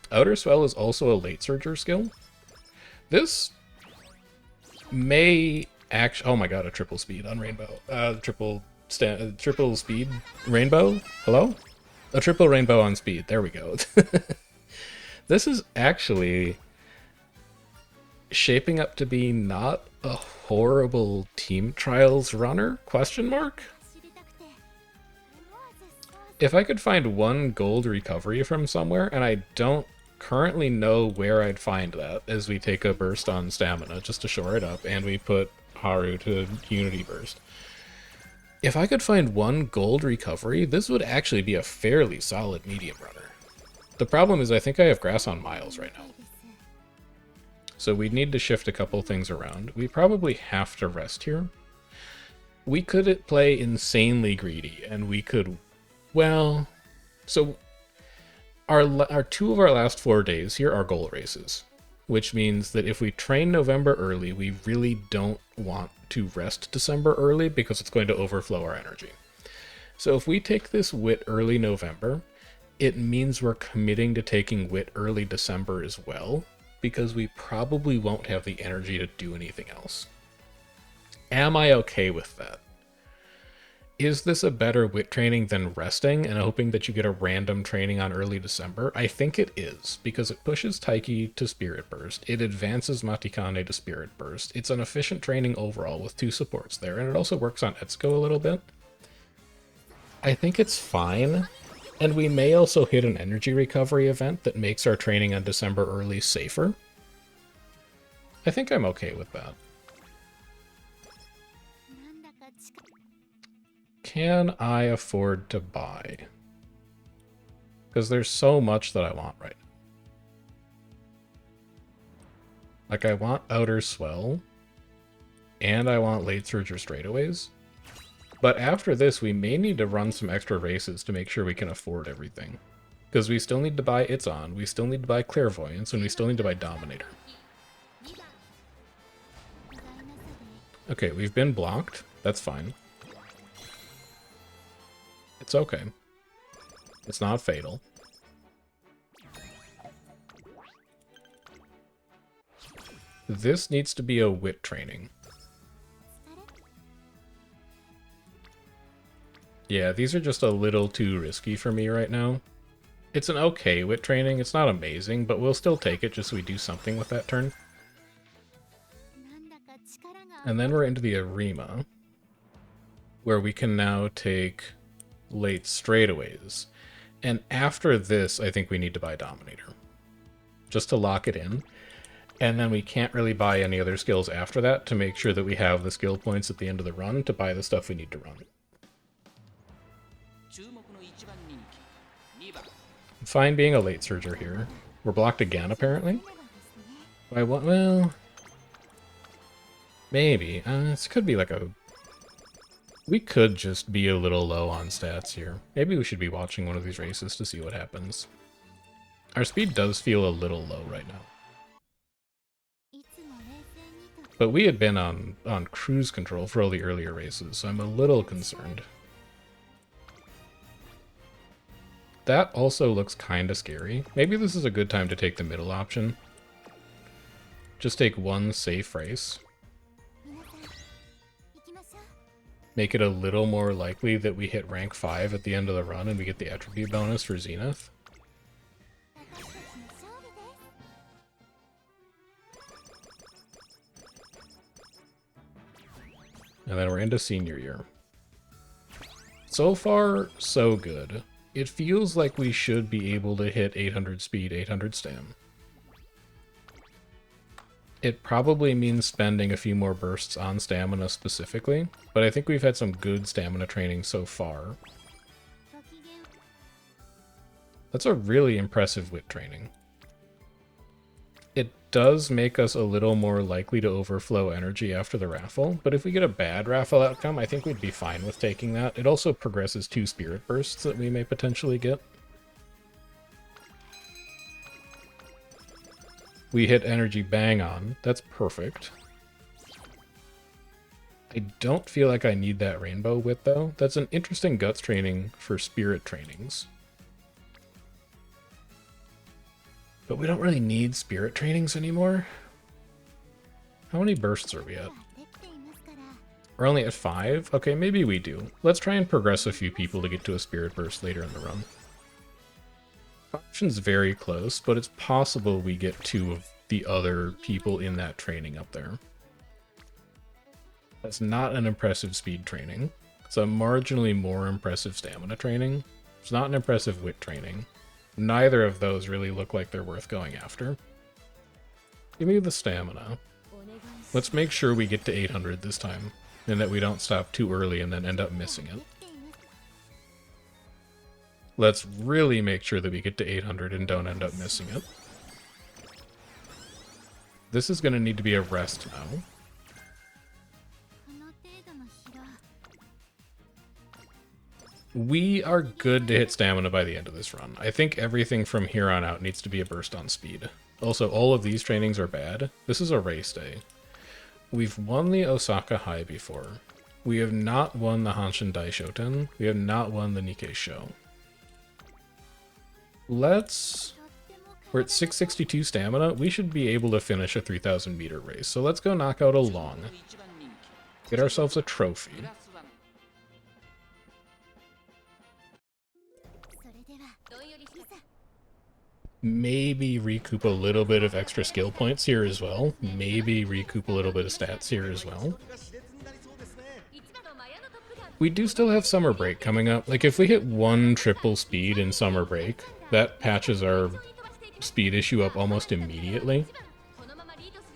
Outer Swell is also a late surger skill. This may actually... Oh my god, a triple speed on rainbow. Triple speed rainbow? Hello? A triple rainbow on speed. There we go. This is actually shaping up to be not a horrible team trials runner? Question mark? If I could find 1 gold recovery from somewhere, and I don't currently know where I'd find that, as we take a burst on stamina just to shore it up, and we put Haru to Unity Burst. If I could find 1 gold recovery, this would actually be a fairly solid medium runner. The problem is I think I have grass on Miles right now. So we need to shift a couple things around. We probably have to rest here. We could play insanely greedy, and we could... Well... So, our 2 of our last 4 days here are goal races. Which means that if we train November early, we really don't want to rest December early because it's going to overflow our energy. So if we take this wit early November, it means we're committing to taking wit early December as well, because we probably won't have the energy to do anything else. Am I okay with that? Is this a better wit training than resting and hoping that you get a random training on early December? I think it is, because it pushes Taiki to Spirit Burst, it advances Matikane to Spirit Burst, it's an efficient training overall with 2 supports there, and it also works on Etsuko a little bit. I think it's fine, and we may also hit an energy recovery event that makes our training on December early safer. I think I'm okay with that. Can I afford to buy? Because there's so much that I want right now. Like, I want Outer Swell, and I want Late Surger straightaways. But after this, we may need to run some extra races to make sure we can afford everything. Because we still need to buy It's On, we still need to buy Clairvoyance, and we still need to buy Dominator. Okay, we've been blocked. That's fine. It's okay. It's not fatal. This needs to be a wit training. Yeah, these are just a little too risky for me right now. It's an okay wit training. It's not amazing, but we'll still take it just so we do something with that turn. And then we're into the Arima, where we can now take late straightaways. And after this, I think we need to buy Dominator, just to lock it in. And then we can't really buy any other skills after that to make sure that we have the skill points at the end of the run to buy the stuff we need to run. I'm fine being a late surger here. We're blocked again, apparently. I want, well, maybe. This could be like a... We could just be a little low on stats here. Maybe we should be watching one of these races to see what happens. Our speed does feel a little low right now. But we had been on cruise control for all the earlier races, so I'm a little concerned. That also looks kind of scary. Maybe this is a good time to take the middle option. Just take one safe race. Make it a little more likely that we hit rank 5 at the end of the run and we get the attribute bonus for Zenith. And then we're into senior year. So far, so good. It feels like we should be able to hit 800 speed, 800 stam. It probably means spending a few more bursts on stamina specifically, but I think we've had some good stamina training so far. That's a really impressive wit training. It does make us a little more likely to overflow energy after the raffle, but if we get a bad raffle outcome, I think we'd be fine with taking that. It also progresses 2 spirit bursts that we may potentially get. We hit energy bang on. That's perfect. I don't feel like I need that rainbow wit though. That's an interesting guts training for spirit trainings. But we don't really need spirit trainings anymore. How many bursts are we at? We're only at 5? Okay, maybe we do. Let's try and progress a few people to get to a spirit burst later in the run. Option's very close, but it's possible we get 2 of the other people in that training up there. That's not an impressive speed training. It's a marginally more impressive stamina training. It's not an impressive wit training. Neither of those really look like they're worth going after. Give me the stamina. Let's make sure we get to 800 this time, and that we don't stop too early and then end up missing it. Let's really make sure that we get to 800 and don't end up missing it. This is going to need to be a rest now. We are good to hit stamina by the end of this run. I think everything from here on out needs to be a burst on speed. Also, all of these trainings are bad. This is a race day. We've won the Osaka High before. We have not won the Hanshin Daishoten. We have not won the Nikkei Sho. We're at 662 stamina. We should be able to finish a 3,000 meter race. So let's go knock out a long. Get ourselves a trophy. Maybe recoup a little bit of extra skill points here as well. Maybe recoup a little bit of stats here as well. We do still have summer break coming up. Like if we hit 1 triple speed in summer break, that patches our speed issue up almost immediately.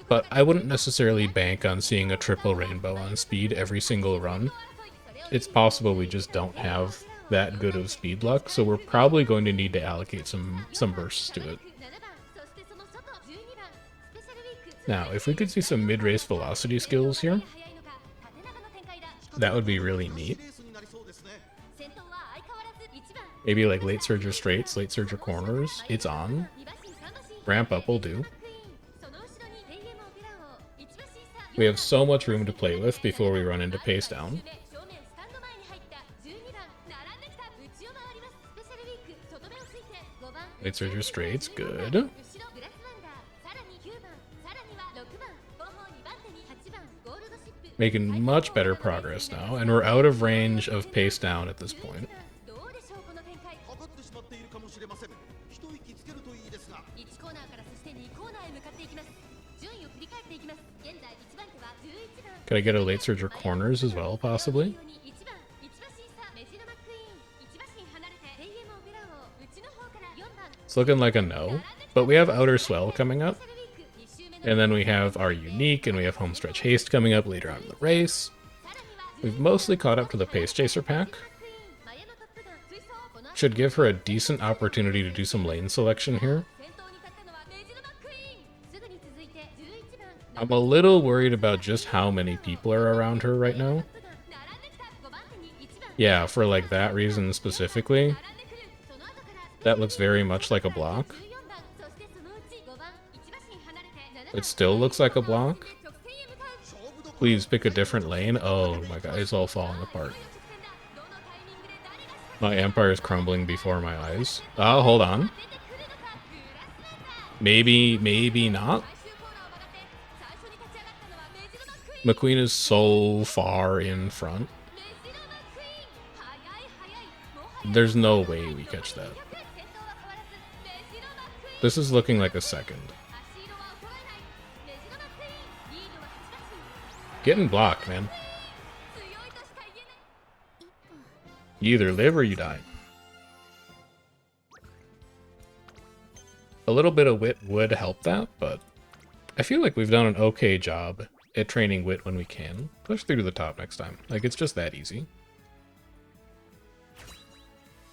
But I wouldn't necessarily bank on seeing a triple rainbow on speed every single run. It's possible we just don't have that good of speed luck, so we're probably going to need to allocate some bursts to it. Now, if we could see some mid-race velocity skills here, that would be really neat. Maybe like late surge or straights, late surge or corners. It's on. Ramp up will do. We have so much room to play with before we run into pace down. Late surge or straights, good. Making much better progress now, and we're out of range of pace down at this point. Could I get a late surge or corners as well, possibly? It's looking like a no, but we have outer swell coming up. And then we have our unique, and we have homestretch haste coming up later on in the race. We've mostly caught up to the pace chaser pack. Should give her a decent opportunity to do some lane selection here. I'm a little worried about just how many people are around her right now. Yeah, for like that reason specifically. That looks very much like a block. It still looks like a block. Please pick a different lane. Oh my god, it's all falling apart. My empire is crumbling before my eyes. Oh, hold on. Maybe not. McQueen is so far in front. There's no way we catch that. This is looking like a second. Getting blocked, man. You either live or you die. A little bit of wit would help that, but I feel like we've done an okay job at training wit when we can. Push through to the top next time. Like, it's just that easy.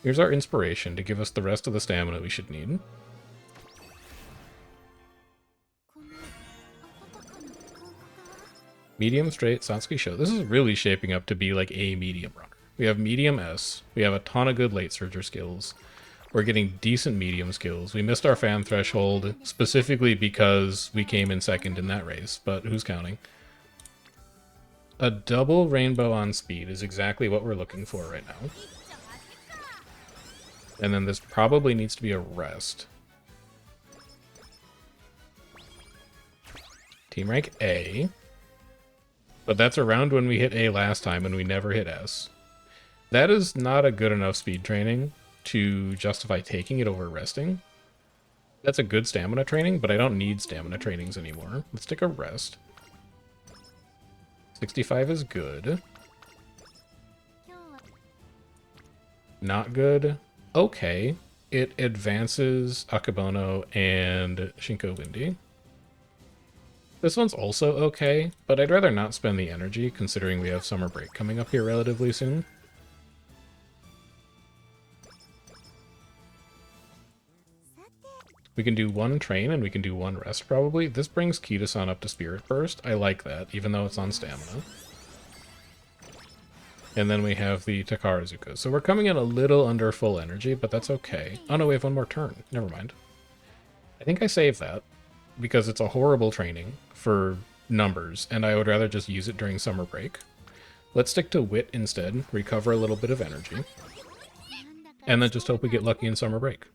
Here's our inspiration to give us the rest of the stamina we should need. Medium straight Satsuki show. This is really shaping up to be like a medium runner. We have medium S. We have a ton of good late surger skills. We're getting decent medium skills. We missed our fan threshold specifically because we came in second in that race, but who's counting? A double rainbow on speed is exactly what we're looking for right now. And then this probably needs to be a rest. Team rank A. But that's around when we hit A last time and we never hit S. That is not a good enough speed training to justify taking it over resting. That's a good stamina training, but I don't need stamina trainings anymore. Let's take a rest. 65 is good. Not good. Okay. It advances Akebono and Shinko Windy. This one's also okay, but I'd rather not spend the energy considering we have summer break coming up here relatively soon. We can do one train and we can do one rest probably. This brings Kita-san up to Spirit Burst. I like that, even though it's on stamina. And then we have the Takarazuka. So we're coming in a little under full energy, but that's okay. Oh no, we have one more turn. Never mind. I think I saved that because it's a horrible training for numbers, and I would rather just use it during summer break. Let's stick to wit instead, recover a little bit of energy, and then just hope we get lucky in summer break.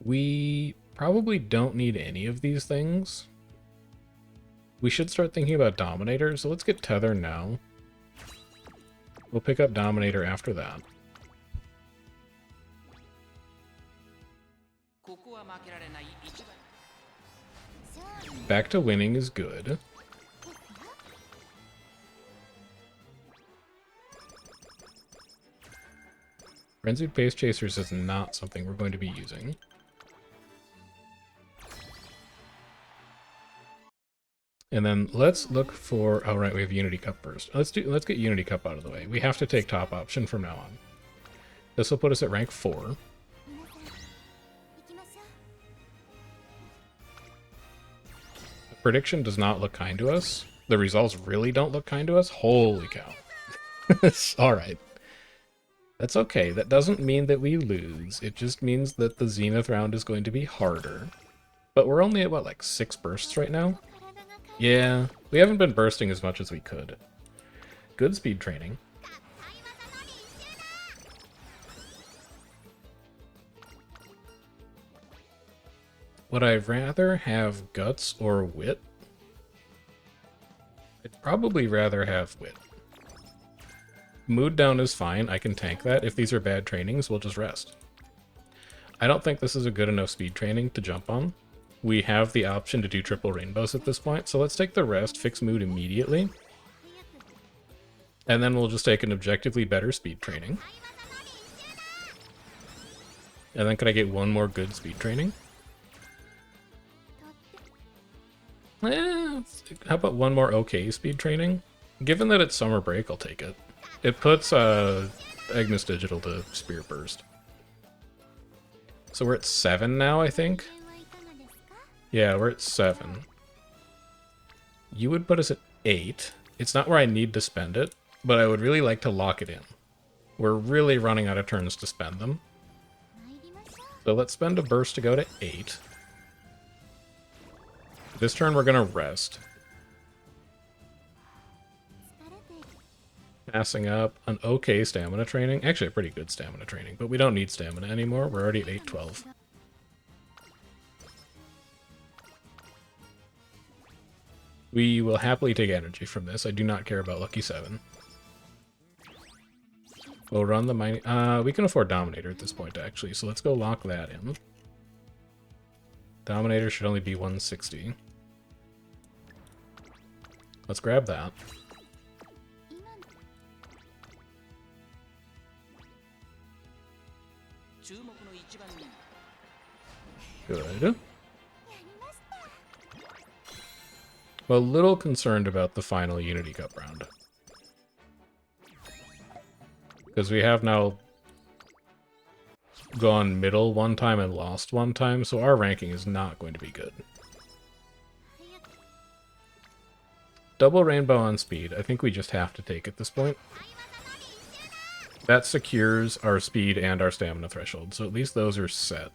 We probably don't need any of these things. We should start thinking about Dominator, so let's get Tether now. We'll pick up Dominator after that. Back to winning is good. Frenzied Pace Chasers is not something we're going to be using. And then let's look for, oh right, we have Unity Cup first. Let's get Unity Cup out of the way. We have to take top option from now on. This will put us at rank 4. The prediction does not look kind to us. The results really don't look kind to us. Holy cow. Alright. That's okay. That doesn't mean that we lose. It just means that the Zenith round is going to be harder. But we're only at, what, like 6 bursts right now? Yeah, we haven't been bursting as much as we could. Good speed training. Would I rather have guts or wit? I'd probably rather have wit. Mood down is fine. I can tank that. If these are bad trainings, we'll just rest. I don't think this is a good enough speed training to jump on. We have the option to do triple rainbows at this point, so let's take the rest, fix mood immediately. And then we'll just take an objectively better speed training. And then can I get one more good speed training? How about one more okay speed training? Given that it's summer break, I'll take it. It puts Agnes Digital to Spirit Burst. So we're at 7 now, I think? Yeah, we're at 7. You would put us at 8. It's not where I need to spend it, but I would really like to lock it in. We're really running out of turns to spend them. So let's spend a burst to go to 8. This turn we're going to rest. Passing up an okay stamina training. Actually, a pretty good stamina training, but we don't need stamina anymore. We're already at 812. We will happily take energy from this. I do not care about Lucky 7. We'll run the mining... we can afford Dominator at this point, actually, so let's go lock that in. Dominator should only be 160. Let's grab that. Good. Well, a little concerned about the final Unity Cup round. Because we have now gone middle one time and lost one time, so our ranking is not going to be good. Double rainbow on speed. I think we just have to take at this point. That secures our speed and our stamina threshold, so at least those are set.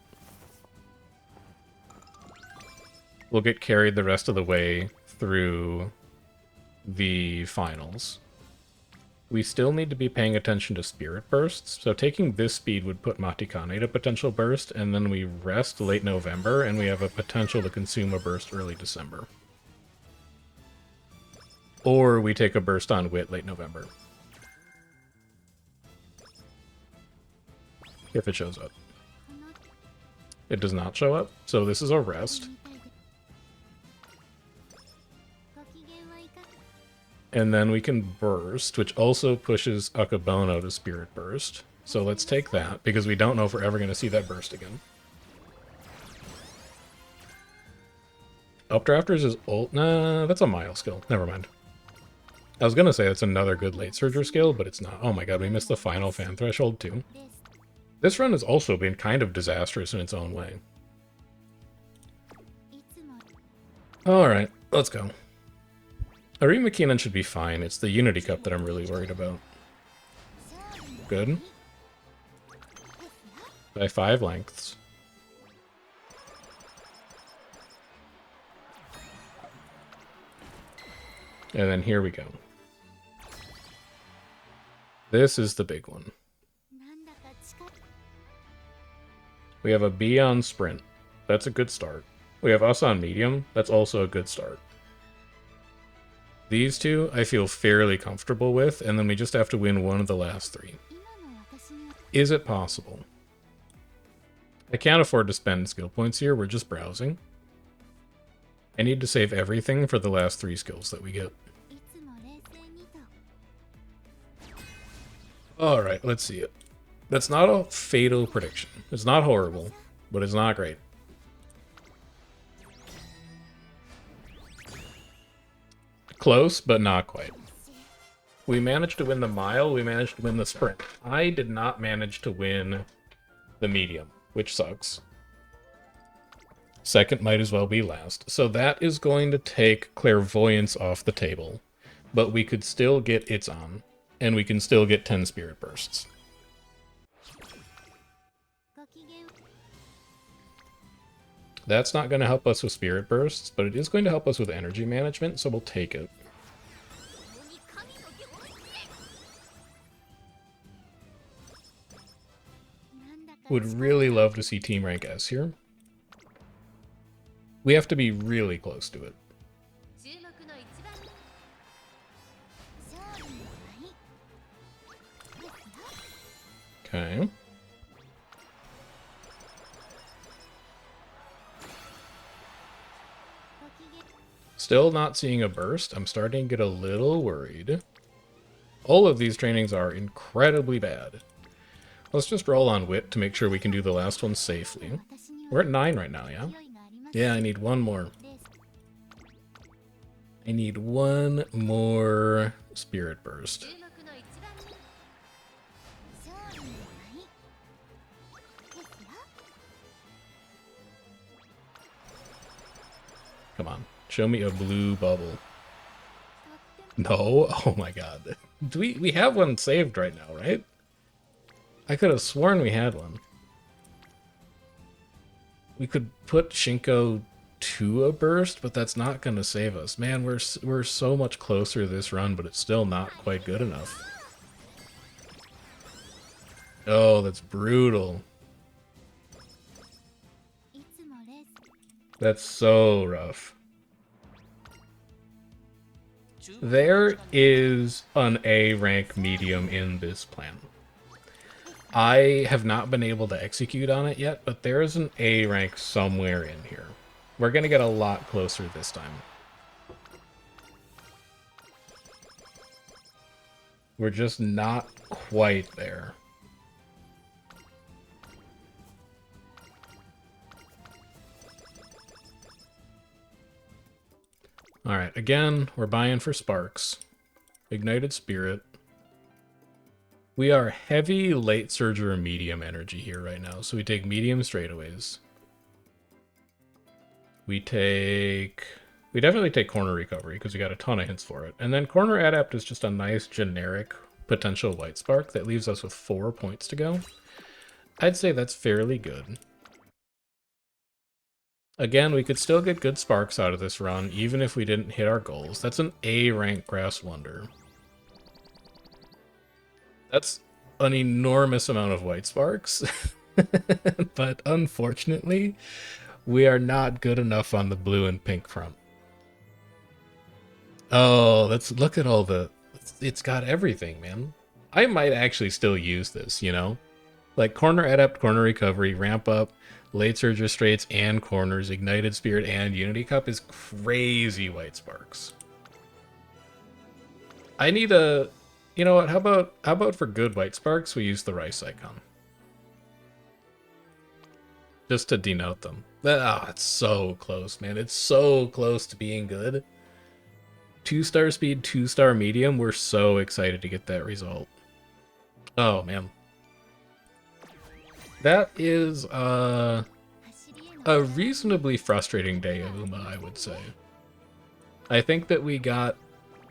We'll get carried the rest of the way through the finals. We still need to be paying attention to Spirit Bursts, so taking this speed would put Matikane to potential burst, and then we rest late November, and we have a potential to consume a burst early December. Or we take a burst on Wit late November. If it shows up. It does not show up, so this is a rest. And then we can burst, which also pushes Akabono to Spirit Burst. So let's take that, because we don't know if we're ever going to see that burst again. Updrafters is ult. Nah, that's a Mile skill. Never mind. I was going to say that's another good late surger skill, but it's not. Oh my god, we missed the final fan threshold too. This run has also been kind of disastrous in its own way. Alright, let's go. Arima Keenan should be fine. It's the Unity Cup that I'm really worried about. Good. By 5 lengths. And then here we go. This is the big one. We have a B on Sprint. That's a good start. We have us on Medium. That's also a good start. These two, I feel fairly comfortable with, and then we just have to win one of the last 3. Is it possible? I can't afford to spend skill points here, we're just browsing. I need to save everything for the last 3 skills that we get. Alright, let's see it. That's not a fatal prediction. It's not horrible, but it's not great. Close, but not quite. We managed to win the mile, we managed to win the sprint. I did not manage to win the medium, which sucks. Second might as well be last. So that is going to take clairvoyance off the table. But we could still get It's On, and we can still get 10 spirit bursts. That's not going to help us with Spirit Bursts, but it is going to help us with energy management, so we'll take it. Would really love to see Team Rank S here. We have to be really close to it. Okay. Still not seeing a burst. I'm starting to get a little worried. All of these trainings are incredibly bad. Let's just roll on Wit to make sure we can do the last one safely. We're at 9 right now, yeah? Yeah, I need one more. I need one more Spirit Burst. Come on, show me a blue bubble. No? Oh my god. We have one saved right now, right? I could have sworn we had one. We could put Shinko to a burst, but that's not going to save us. Man, we're so much closer this run, but it's still not quite good enough. Oh, that's brutal. That's so rough. There is an A rank medium in this plan. I have not been able to execute on it yet, but there is an A rank somewhere in here. We're going to get a lot closer this time. We're just not quite there. Alright, again, we're buying for Sparks. Ignited Spirit. We are heavy late surge or medium energy here right now, so we take medium straightaways. We definitely take corner recovery because we got a ton of hints for it. And then corner adapt is just a nice generic potential white spark that leaves us with 4 points to go. I'd say that's fairly good. Again, we could still get good sparks out of this run, even if we didn't hit our goals. That's an A rank Grass Wonder. That's an enormous amount of white sparks. But unfortunately, we are not good enough on the blue and pink front. Oh, look at all the... It's got everything, man. I might actually still use this, you know? Like corner adapt, corner recovery, ramp up, late surge restraints, and corners, ignited spirit, and unity cup is crazy white sparks. I need a... You know what, how about for good white sparks, we use the rice icon. Just to denote them. Ah, it's so close, man. It's so close to being good. 2-star speed, 2-star medium. We're so excited to get that result. Oh, man. That is a reasonably frustrating day of Uma, I would say. I think that we got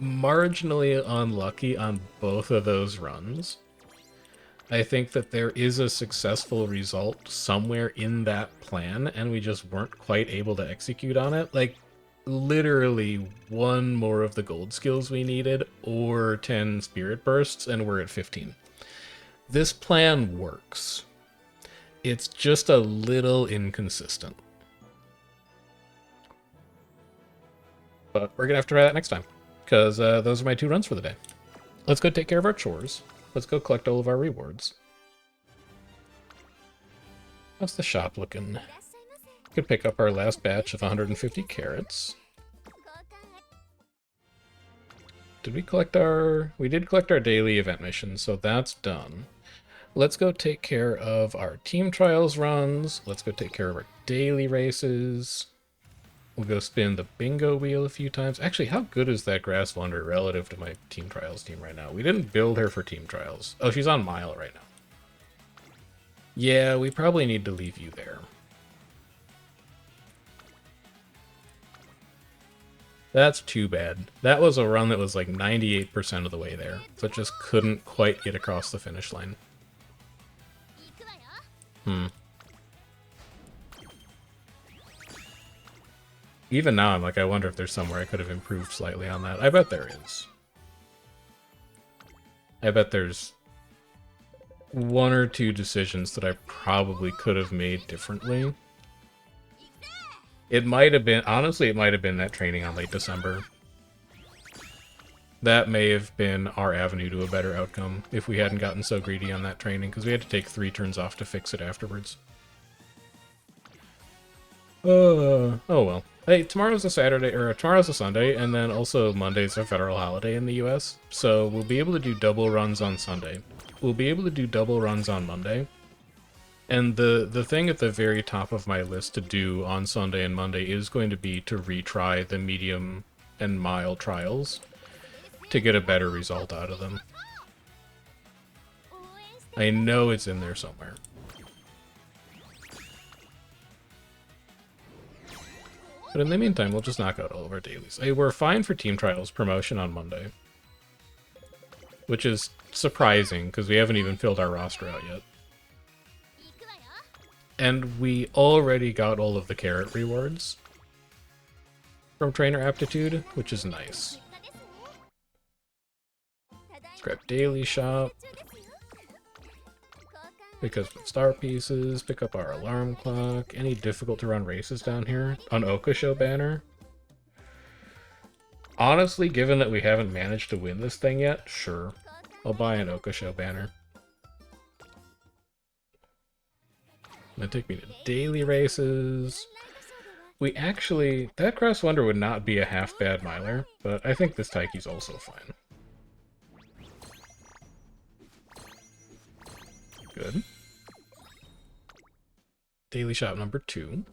marginally unlucky on both of those runs. I think that there is a successful result somewhere in that plan, and we just weren't quite able to execute on it. Like, literally one more of the gold skills we needed, or 10 spirit bursts, and we're at 15. This plan works. It's just a little inconsistent. But we're gonna have to try that next time, because those are my 2 runs for the day. Let's go take care of our chores. Let's go collect all of our rewards. How's the shop looking? Could pick up our last batch of 150 carrots. Did we collect our... We did collect our daily event mission, so that's done. Let's go take care of our team trials runs. Let's go take care of our daily races. We'll go spin the bingo wheel a few times. Actually, how good is that Grass Wonder relative to my team trials team right now? We didn't build her for team trials. Oh, she's on mile right now. Yeah, we probably need to leave you there. That's too bad. That was a run that was like 98% of the way there, so it just couldn't quite get across the finish line. Even now, I'm like, I wonder if there's somewhere I could have improved slightly on that. I bet there is. I bet there's one or two decisions that I probably could have made differently. It might have been, honestly, it might have been that training on late December. That may have been our avenue to a better outcome if we hadn't gotten so greedy on that training, because we had to take 3 turns off to fix it afterwards. Oh well. Hey, tomorrow's a Saturday, or tomorrow's a Sunday, and then also Monday's a federal holiday in the US, so we'll be able to do double runs on Sunday. We'll be able to do double runs on Monday. And the thing at the very top of my list to do on Sunday and Monday is going to be to retry the medium and mile trials to get a better result out of them. I know it's in there somewhere. But in the meantime, we'll just knock out all of our dailies. Hey, we're fine for team trials promotion on Monday. Which is surprising, because we haven't even filled our roster out yet. And we already got all of the carrot rewards from Trainer Aptitude, which is nice. Let's grab Daily Shop. Pick up star pieces, pick up our alarm clock. Any difficult to run races down here? An Okasho banner? Honestly, given that we haven't managed to win this thing yet, sure. I'll buy an Okasho banner. That'll take me to daily races. We actually... That Grass Wonder would not be a half bad miler, but I think this Taiki's also fine. Good. Daily shop number 2.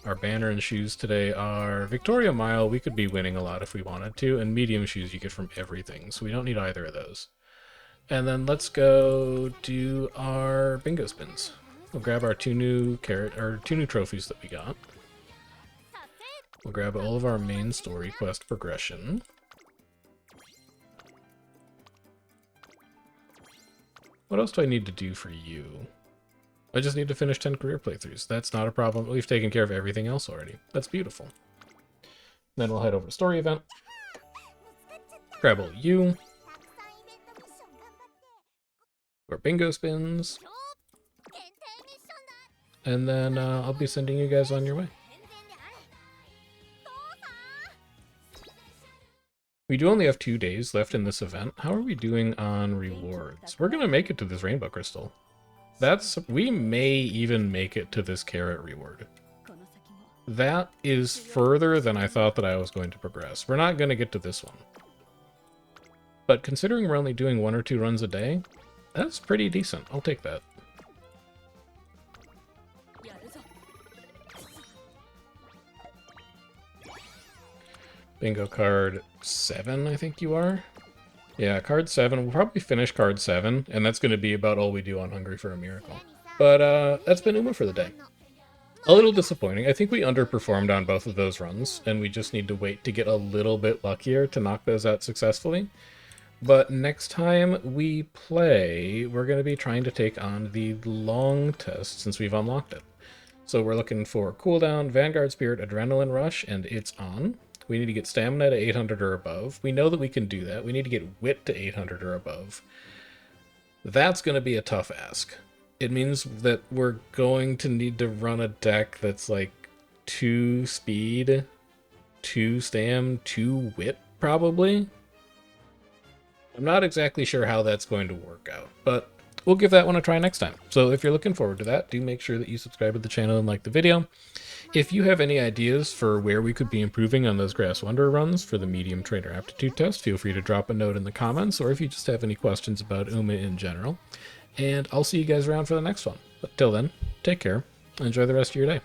Our banner and shoes today are Victoria Mile. We could be winning a lot if we wanted to, and medium shoes you get from everything, so we don't need either of those. And then let's go do our bingo spins. We'll grab our 2 new trophies that we got. We'll grab all of our main story quest progression. What else do I need to do for you? I just need to finish 10 career playthroughs. That's not a problem. We've taken care of everything else already. That's beautiful. Then we'll head over to story event. Grab all you. Our bingo spins. And then I'll be sending you guys on your way. We do only have 2 days left in this event. How are we doing on rewards? We're gonna make it to this rainbow crystal. We may even make it to this carrot reward. That is further than I thought that I was going to progress. We're not gonna get to this one. But considering we're only doing 1 or 2 runs a day, that's pretty decent. I'll take that. Bingo card 7, I think you are. Yeah, card 7. We'll probably finish card 7, and that's going to be about all we do on Hungry for a Miracle. But that's been Uma for the day. A little disappointing. I think we underperformed on both of those runs, and we just need to wait to get a little bit luckier to knock those out successfully. But next time we play, we're going to be trying to take on the long test since we've unlocked it. So we're looking for cooldown, Vanguard Spirit, Adrenaline Rush, and it's on. We need to get stamina to 800 or above. We know that we can do that. We need to get wit to 800 or above. That's going to be a tough ask. It means that we're going to need to run a deck that's like 2 speed, 2 stam, 2 wit, probably. I'm not exactly sure how that's going to work out, but we'll give that one a try next time. So if you're looking forward to that, do make sure that you subscribe to the channel and like the video. If you have any ideas for where we could be improving on those Grass Wonder runs for the Medium Trainer Aptitude Test, feel free to drop a note in the comments, or if you just have any questions about Uma in general. And I'll see you guys around for the next one. But till then, take care, enjoy the rest of your day.